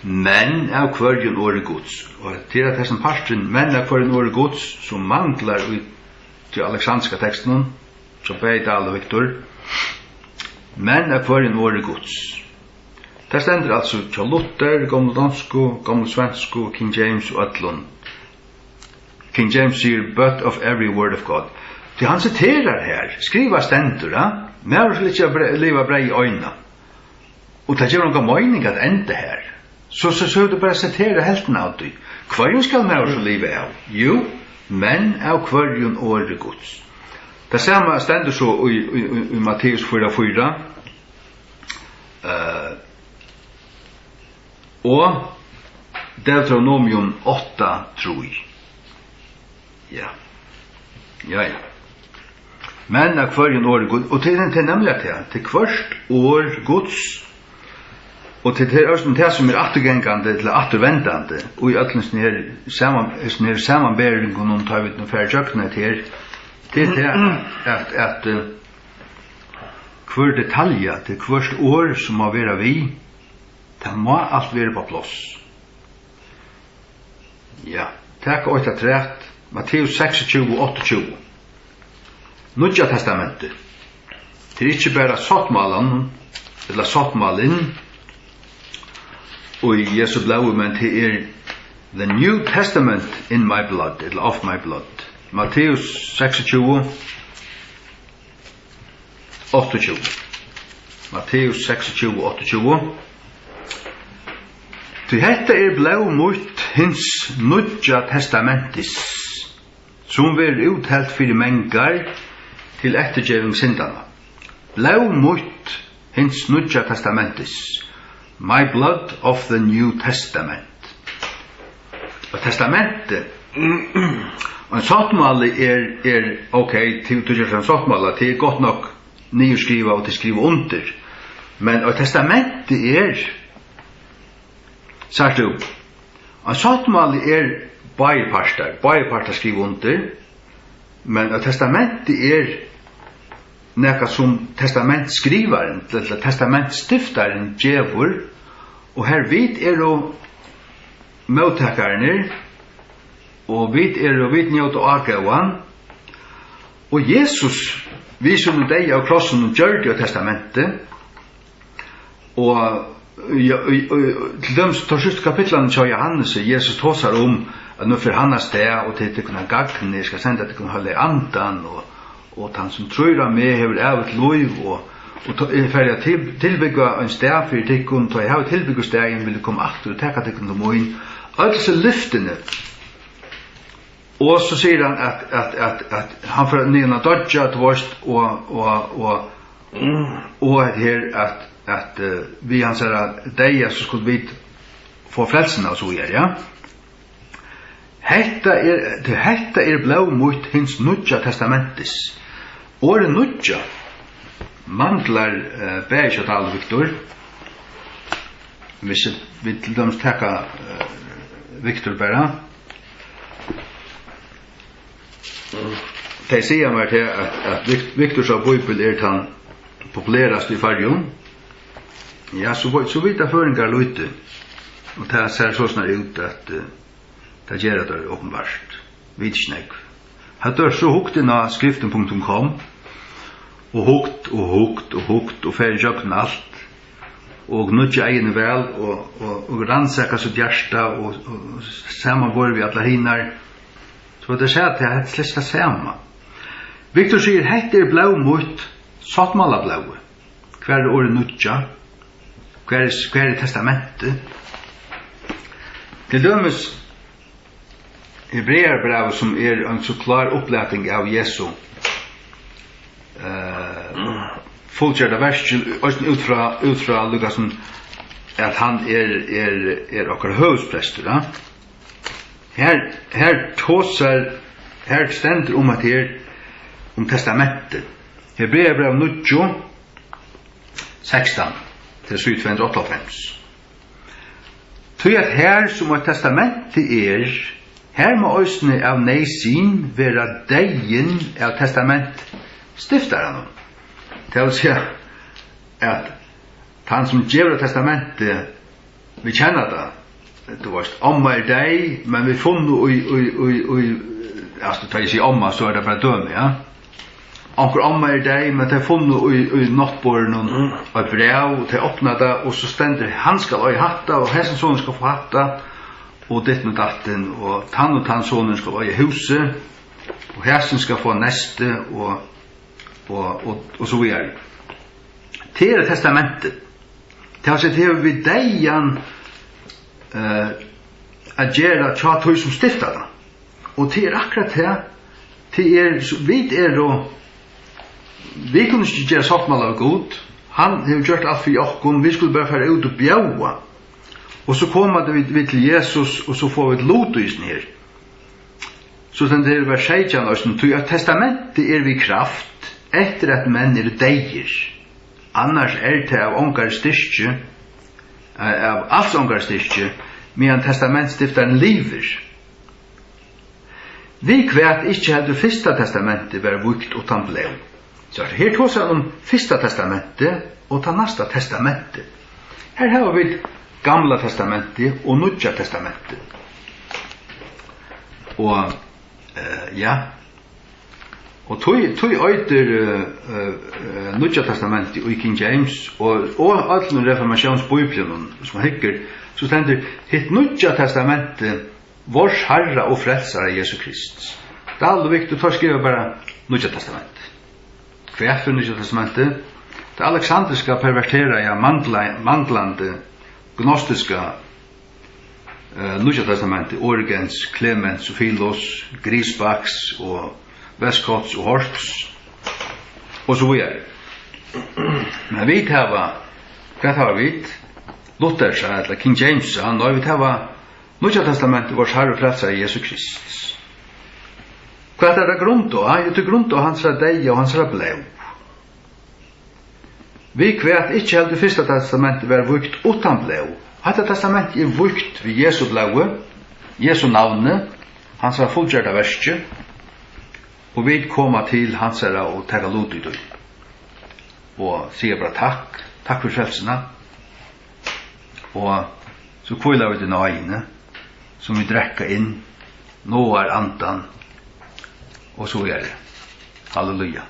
men av kvarjen åre gods. Og til at þessan parten, men av kvarjen åre gods, som manglar ut til alexandriska teksten, som beid alle Victor, men av kvarjen åre gods. Det stender altså til Luther, gamle dansko, gamle svensko, King James og Øtlund. King James sier, but of every word of God. Det han citerar her, skriva stendur, ja? Mævur skal ikkje liva brei i øyna. Og det gjør noen mening at enda her. Så du bare citera helten av det. Kvarjen skal mævur skal liva av? Jo, men av kvarjen åre gods. Det samme stendur så i Matteus 4:4. Og Deuteronomium 8:3. Ja. Men av kvarjen år gods, og til nemlig at til kvart år gods, og til det som attergengande til attervendande, og i øtlens nere samanberingen og tar vi noen færre tjøkkene til at hver detalja til hvert år som må være vi, det må alt være på plass. Ja, takk og etter trætt, Matteus 26, 28. Nudja testamentet. Det er ikke bare sattmalen, eller sattmalen, og i Jesu blod, men det er the New Testament in my blood, eller of my blood. Matteus 26, 28. Matteus 26, 28. Til hetta blod mot hins nudja testamentis, som vil uthelt fyrir mengar til ettergjeving syndana. Blod mot hins nudja testamentis, my blood of the New Testament. Og testamentet, og en sattmale ok, til en sattmale, det godt nok nye skriva og til skriva under, men og testamentet sagt du, en sattmale bæpartar skriva under, men og testamentet nekka som testamentskrivaren, eller testamentstiftaren djevur, og her vit og mottakarnir, og vit njóta ágævan, og Jesus viser nu deg av krossen og gjør det testamentet, og til dem tar siste kapitlen til Johannes, Jesus tåsar at nå for hans det, og til det kunne gagne, skal sende at det kunne holde andan, og han som tror av meg hever evet lov, og ferdig å tilbygge en sted for tikkun, og jeg har tilbygget stegen, vil komme akter og teka tikkun til moin, alle disse lyftene, og så sier han at han får nina dodja et vorst, og her at vi han sier at deg så skulle vi få frelsene og så gjør, ja. Hetta blå mot hins nudja testamentis. Åre nudja manglar bæsjatall, Victor. Hvis vi til dem takka Victor bara. Det sier meg til at Victors av Bibel den populærast i fargen. Ja, så vidt det føringar løyte. Og det ser så snart ut at det gjør det åpenbart. Vidt snakk. Hadde så hukt inn av skriften.com og hukt og ferdig jøkken alt. Og nudja egin vel og rannsaka sitt hjärsta og saman går vi alla hinnar. Så det sier til at det er samme. Victor sier, hette blå mot sattmala blå. Hver året nudja? Hver testamentet? Til dømes Hebreerbrevet som en så klar opplæting av Jesu fullgjørda vers ut fra Lukasen at han okkar høvdsprester. Her stender at om testamentet. Hebreerbrevet 9, 16 til 7:258. Tøy at her som et testamentet her må øysene av neisin vera degin av testament stiftaren. Det vil si at han som gjør testamentet, vi kjenner det, du vet, omma deg, men vi funnet altså, da jeg sier omma, så det bare døme, ja. Anker omma deg, men det er funnet i nattborren og brev, til åpna det, og så stender han skal ha hatta, og hessen sonen skal få hatta, og ditt med datten, og tann sonen skal ha i huset, og hessen skal få neste, og så videre. Til testamentet, til å si til vi deian at gjøre tja tøy som stifter det. Og til akkurat det, vi kunne ikke gjøre sattmål av god, han har gjort alt for jokken, vi skulle bare fære ut og bjaua. Og så kommer vi til Jesus, og så får vi et lotusen her. Så den det var seitjan, til at testamentet vi kraft, etter at menn deir. Annars det av ongar styrke, av alls ongar styrke, medan testamentstiftaren liver. Vi kvært ikkje hadde fyrsta testamentet var vukt utan blev. Så her tås han om fyrsta testamentet og ta nasta testamentet. Her har vi gamla testamentet og nudja testamentet. Og Ja. Og tog øyter Nudja Testamentet i King James og alle reformationsbibelen som hikker, så stender hitt Nudja Testamentet vårs Herre og Frelsere Jesu Krist. Det er alle viktig, du skriver bare Nudja Testamentet. Hva for Nudja Testamentet? Det alexandriska pervertera manglande gnostiska Nudja Testamentet, Origens, Clemens og Philos, Griesbachs og Westcotts og Horsts og så videre. Men vi hva har vi? Luther sa, eller King James sa, nå vi hva Nudja Testamentet vårs Herre og Frelsere Jesu Krist. Hva er det grunn til? Det er grunn til hans deg og hans blev. Vi kvært ikke helt det første testamentet var vukt utan blev. Dette testamentet er vukt ved Jesu blevet, Jesu navnet, hans var fullgjert av verset, og vi kommer til hans herre og tega lot i det. Og sier bare takk for frelsene. Og så kvillar vi til nøyene, som vi drekker inn, nå er andan, og så er det. Halleluja.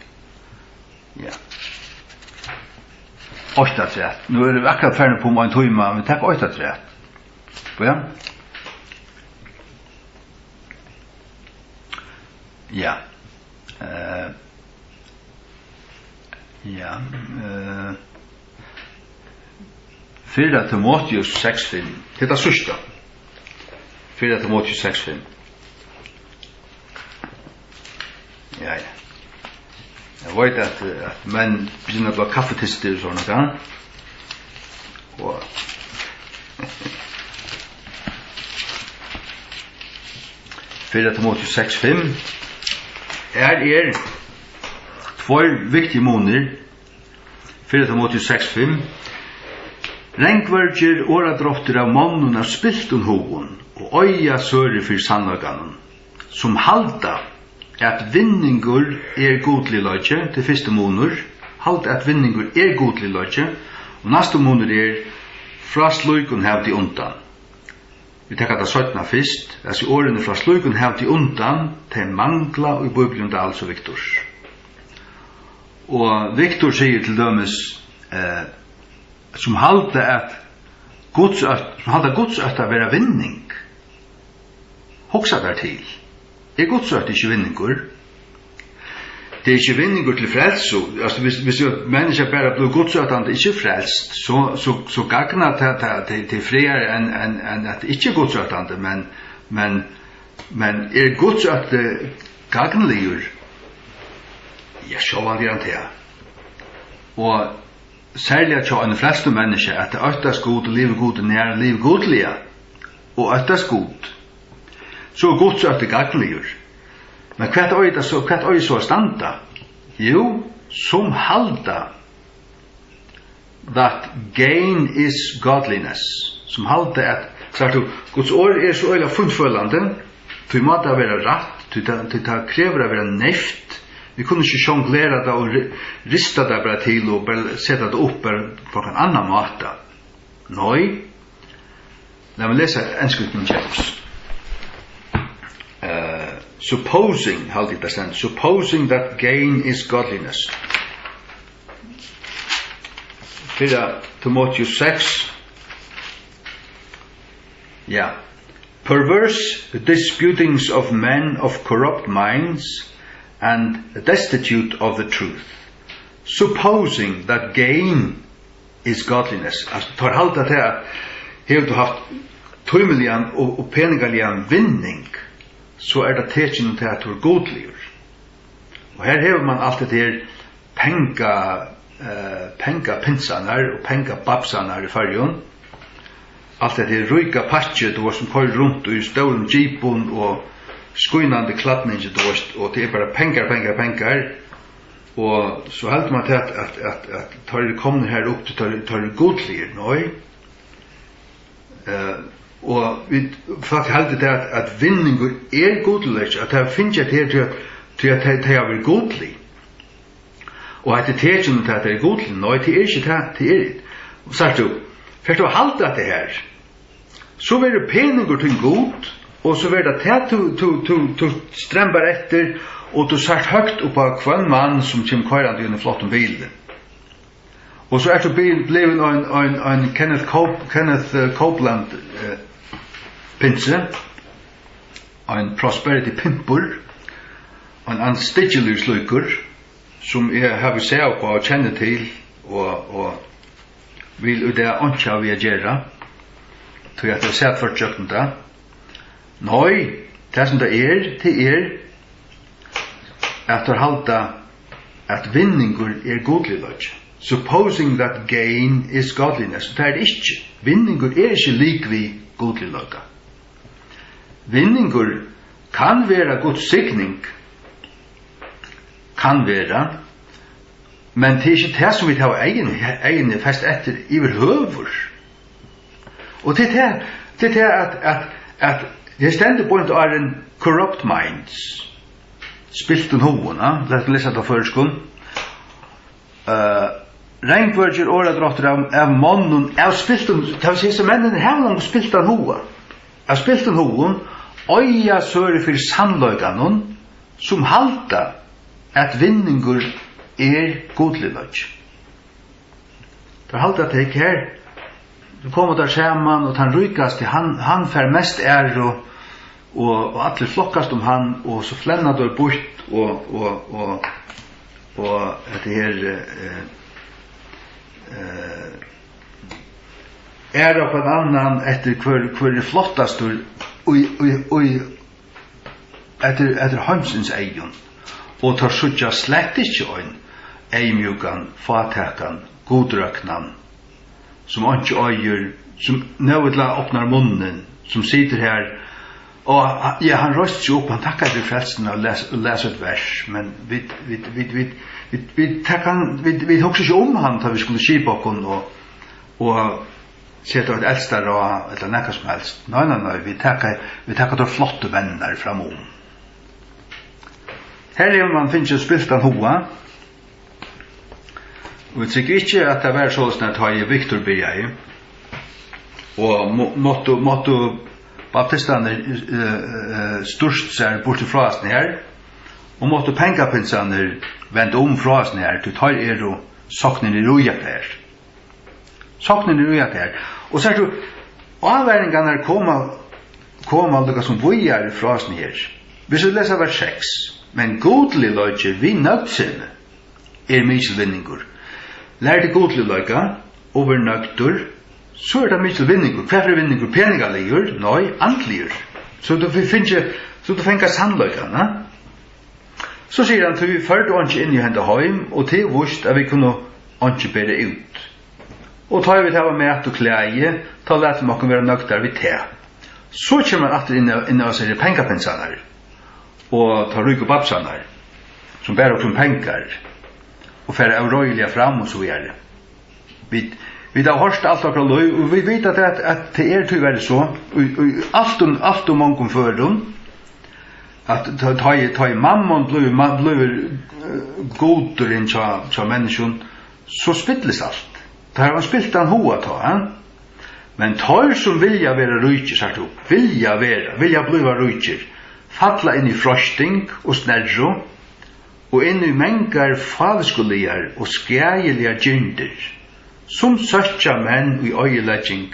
Ja. 8-3. Nu er det akkurat ferdig på en tøyma, men takk 8-3. Ja? Ja. Ja. 4 Timotheus 6:5. Det er sørste. 4 Timotheus 6:5. Ja. Jeg vet at menn begynner å bli kaffetister og sånn, og 4 Timotheus 6:5 er två viktige måneder. 4 Timotheus 6:5 Renkverger åradrotter av mannen av spiltun hoven og øya sører for sannaganen, som halda at vinningur godlig løgje til første måneder, halda at vinningur godlig løgje, og neste måneder fra sløykun hevd i undan. Vi tenker det 17 først, altså årene fra sløykun hevd i undan, til mangla og i Bibelen det er altså Viktors. Og Viktor sier til dømes, som halda at Guds øtt å være vinning, hoksa der til. Er Guds øtt ikke vinningur? Det er ikke vinningur til frelso. Altså, hvis mennesker bare blir Guds øtt han ikke frelst, så gagna til friere enn at det ikke er Guds øtt han, men er Guds øtt gagnligur? Ja, så var det til. Og særlig at en fleste mennesker at det øttes god og livet god og nær liv godlige og øttes god så Guds øtte gagnligur. Men hva er så standa? Jo, som halda that gain is godliness, som halda at sagt du, Guds år er så øyla funnfølande, du måtte være rett, du krever å være neft. Vi kunne ikke sjonglera det og rista det bare til og bare sette det opp på en annan måte. Nei. La meg lese en skutten James. Supposing that gain is godliness. 4 Timotheus 6. Ja. Perverse disputings of men of corrupt minds and destitute of the truth, supposing that gain is godliness. Altså, tar halda til at hever du haft tøymelian og peningalian vinning, så er det tekjen til at du er godligur. Og her hever man alltid til penga pinsanar og penga babsanar i fargen. Alltid til ryka patje, du var som køyr rundt og i stålen jeepun og skuinande kladningi, og det er bare pengar, og så heldur man til at tar det komne her opp til tar det godligere, nøy. Og vi faktisk heldur til at vinningur godlig, at det finnes jeg til at det er godlig. Og at det tekjene til at det er godlig, nøy, det er ikke det er. Sagt du, for å halda det her, så vil det peningur til god, og så blir det at du stremper etter, og du ser høgt opp av hver mann som kommer køyrande i en flott bil. Og så du blevet en Kenneth Copeland pinse, en prosperity pimper, en unstitchelig sluker, som jeg har sett på og kjenner til, og vil ut det ikke av å gjøre, til at jeg har sett for kjøkken det. Nei, det som det er at det halter at vinninger godlig løg. Supposing that gain is godliness. Det det ikke. Vinninger ikke lik vi godlig løg. Vinninger kan være god sikning, kan være, men det ikke det som vi tar egen fest etter i høver. Og det er at det stender på en corrupt minds. Spilt en hoven, la oss lese det før skolen. Regnvørger åredrotter av mannen, av spilten, det vil si som mennene har noen spilt en hoven. Av spilt en hoven, øya sørre for sannløyganen, som halta at vinninger godlig løg. Det halta at det ikke her, du kommer der sammen, og han rykast, han fer mest og alle flokkast han, og så flennar du bort, og det her på en annan etter hver flottast etter hansens egen, og tar suttja slett ikke eimjukan, fatekan, godrøknan, som ikke øyer, som nødvendig åpner munnen, som sitter her, og ja, han røst seg opp, han takkar til frelsen og leser et vers, men vi husker ikke han da vi skulle skipe okken og sette et eldstar eller nekka som helst. Nei, vi takkar til flotte venner framom. Her man finnes spilt an hoa, og vi tykker ikke at det var sånn at jeg Victor Birgei, og måtte baptistene størst seg bort fra oss her, og måtte pengapinsene vende fra oss her, til tar og saknen i rujak her. Saknen i rujak her. Og så du, avværingene kom aldri som vujar fra oss her. Hvis vi leser vers 6, men godlig løgje vi nøgtsinne mykje vinningur. Lær det godlig løgje over nøgtur, så det mykje vinningur. Hva vinningur? Peningaligur? Nei, antligur. Så du fengar sannløgene. Så sier han, vi førte ikke inn i hente heim, og til vurst at vi kunne ikke bære ut. Og tar vi til å med og klæge, ta lett om å være nøgtar vi til. Så kommer man alltid inn og sier pengapensaner, og tar ryk og babsaner, som bærer opp som pengar, og færre av røylige fram og så videre. Vi har hørt alt akkurat løy, og vi vet at det tyvärr så, alt og mange før dem, at ta i mammon blir goder inn til mennesken, så spittles alt. Det har man spilt an hoa ta, men tar som vilja være rujtjer, sagt du, vilja bliva rujtjer, falla inn i frosting og snerro, og inn i mengar falskuligar og skjægeliga gynder, som søtja menn i øyelegging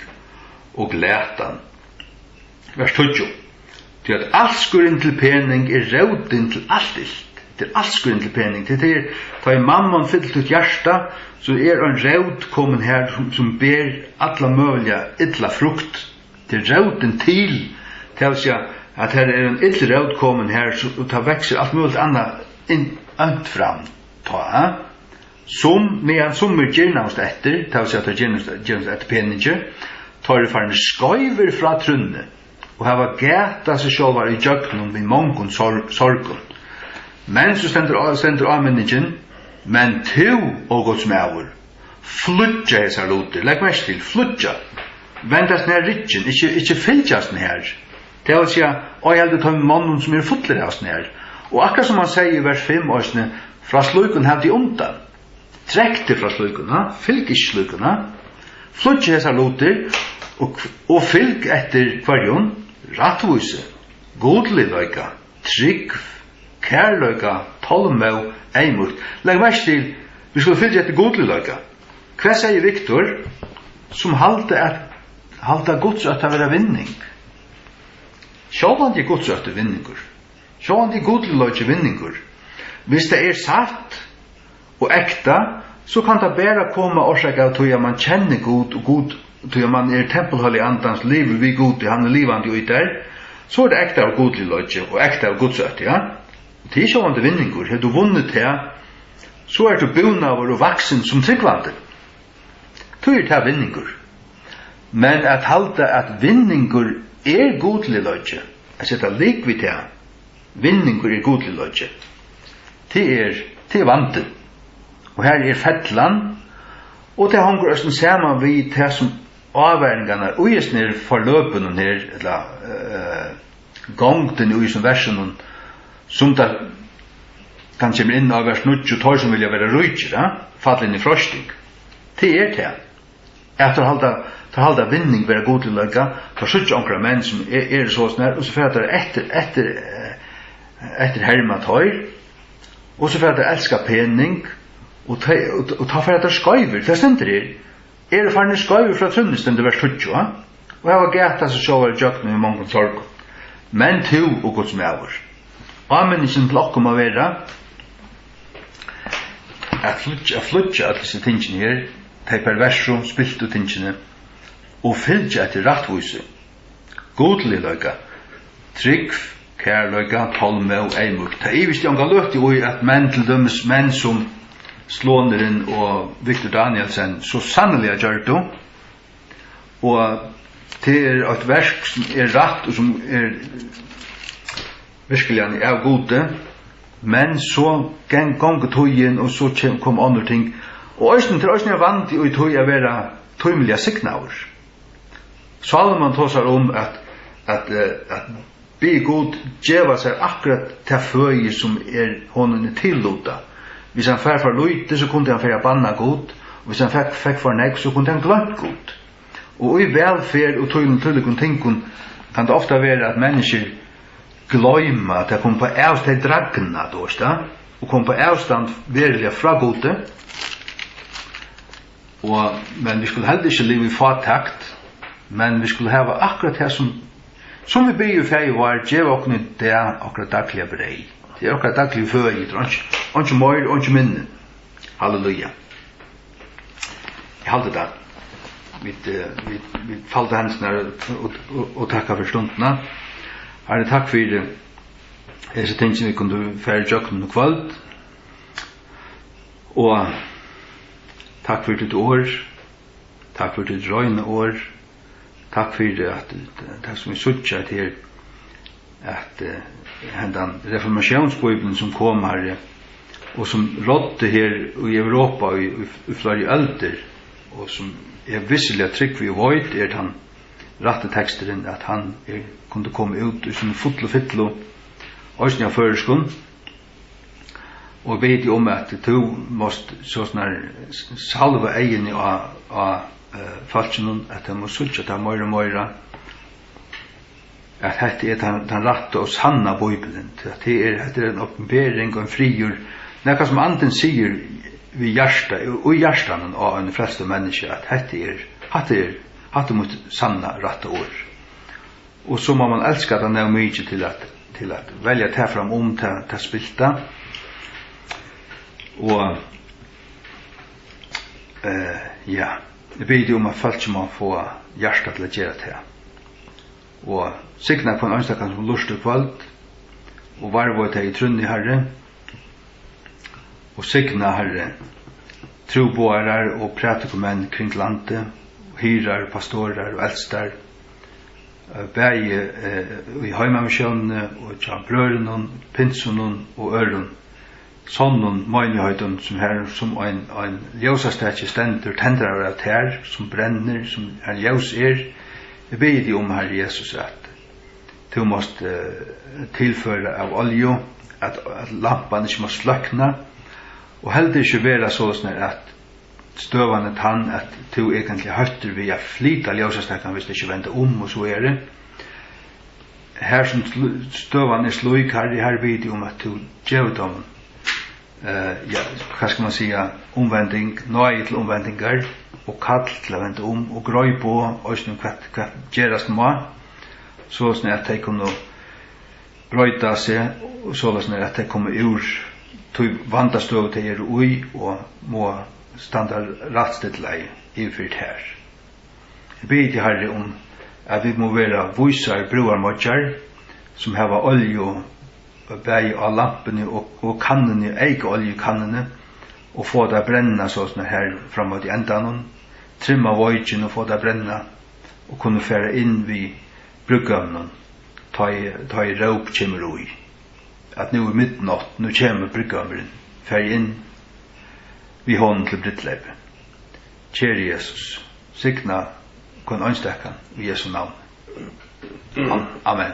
og glætan. Vers 20. Til at allskuren til pening råden til allt. Til allskuren til pening. Til ta i mamman fyllt ut hjärsta, så en råd kommen her som ber alla möjliga illa frukt. Til råden til å si at her en illa råd kommen her, så ta växer allt möjligt annat int fram. Medan som gyrnast etter, til å si at det gyrnast etter peninge, tar det farne skøyver fra trunne, og hava gæta seg sjálvar i jöknum vid mongun sorgun. Men så stender avmenningen, men to og gods mævur, flutja hesar luter, legg mest til, flutja, vendast nær ritjen, ikkje fylgjast nær. Det vil si, og jeg heldur ta mannen som futler hos nær. Og akkurat som han sier i vers 5, fra slukun hefði undan, trekte fra slukun, fylg ikke slukun, flutja hesar luter, og fylg etter hverjon, rattvise, godlighøyka, trygg, kærløyka, tolmø, eimukt. Legg mest til, vi skulle fylgja etter godlighøyka. Hva sier Viktor, som halda godsøtt av vera vinning? Sjåvand er godsøtt av vinningur. Sjåvand er godlighøyka vinningur. Hvis det er satt og ekta, så kan det bare komme årsak av at man kjenner god og god, at man er tempelhøll i andans liv, vi god, han er livande ut der, så er det ekta av godlighøyka og ekta av godsøtt, ja. Det er sjåvand er vinningur. Har du vunnet her, så er du bonaver og vaksen som tryggvande. Det er det vinningur. Men at halda at vinningur er godlighøyka, at setta likvid til vinningur er godlighøyka, det er vanten. Og her er fettlan, og det hangur oss saman vi til som avværingarna ujesn er forløpen her, eller gongten ui som versen, som da kan komme inn av vers 9, og tar som vilja være rujtjera, fallen i frosting. Det er det. Efter halda vinning være godlighøyka, for suttje onkra menn som er så snær, og så fyrir at det etter herma tøyr, og så fyrir at det elskar pening, og ta fyrir at det skøyver, det stender her. Det farne skøyver fra trunnesten til vers 20, og jeg var gæta så sjåvar i jøkken i mange sorg. Men to og gods mever. Amenningen til okkom å være, at flutja at disse tingene her, de perverso, spilt og tingene, og fylgja etter rattvise, godlighøyka, trygg, kærløyka, tolme og eimuk. Det er visst jonga løtti ui at menn til dømes menn som Slåneren og Victor Danielsen så sannelig har gjort det, og det er et verk som er rett og som er virkelig av gode, men så gong tøyen og så kom andre ting, og øysten til øysten er vant i tøy å være tøymelige signaver. Salomon tåsar om at be god djeva seg akkurat til føye som er hånden tillota. Hvis han fær for løyte, så kunne han fære banna god, og hvis han fikk for nek, så kunne han glømt god. Og i velferd og tøylen tingun kan det ofta være at mennesker gløyma at det kommer på avstand dragna, og kommer på avstand verilig fra gode. Men vi skulle heller ikke leve i fatakt, men vi skulle hava akkurat det som vi bygger i ferie var, djeva okkur det akkurat daglige brei. Det er akkurat daglige føy, ikke møyre, ikke minne. Halleluja. Jeg halte det. Vi falte hensene og takka for stundene. Herre, takk for disse tingene vi kunne fære jøkken og kvöld. Og takk for ditt år. Takk for ditt røyne år. Takk for at det som vi suttet til at hendan reformationsbibelen som kom her og som rådde her i Europa i flere ølder og som er visselig trygg vi vet er han rette teksteren at han kunne komme ut i sin fytlo òsne av føreskund og vet jo om at du måste så snar salve egen av falskenen at han må sutja ta møyre at dette er den rette og sanna Bibelen, at det er en oppenbering og en frigjør, nekka som anden sier vi hjärsta, og i hjärstanen av en fleste mennesker, at dette er mot sanna rette år. Og så må man elska den er mye til at velja ta fram til spilta, og ja, jeg beder om at folk som må få hjärsta til å gjøre det her. Og signa på en ønstakan som lust og kvalt, og varvåt i trunni herre, og signa herre, troboarar og pratikomenn kring landet, hyrar, pastorar og eldstar, bægi i heimamisjonene, og tja brøren, pinsunen og øren, sånn møgnihøyden som her, som en ljósastekje stendur, tendrar av tær, som brenner, som en ljós Jeg ber deg om, Herre Jesus, at du måste tilføre av olje, at lampan ikke må sløkne, og heller ikke være sånn at støvende tann, at du egentlig høtter via flyta ljøsastekene hvis det ikke venter og så det. her som støvan sløyk her vet jeg om at du gjør dem ja, hva skal man säga, omvending, nøye til omvendinger, og kall til å vende og grøy på, og hva gjerast må, så sånn at de kunne brøyta seg, og så sånn at de kommer ur til vandastøv til ui, og må standa rattstidlei ifyrt her. Jeg ber til Herre om at vi må være vusar broarmodjar, som hava olje bæg av lampene og kannene, eik oljekannene, og få det brenna sånn her framåt i endanen, trimma vøygen og få det brenna, og kunne fære inn vid bryggamnen, ta i råp kjemmer ui. At nu i midnatt, nu kjemmer bryggamren, fære inn vid hånden til brittleipe. Kjære Jesus, signa kun ønstekkan i Jesu navn. Amen.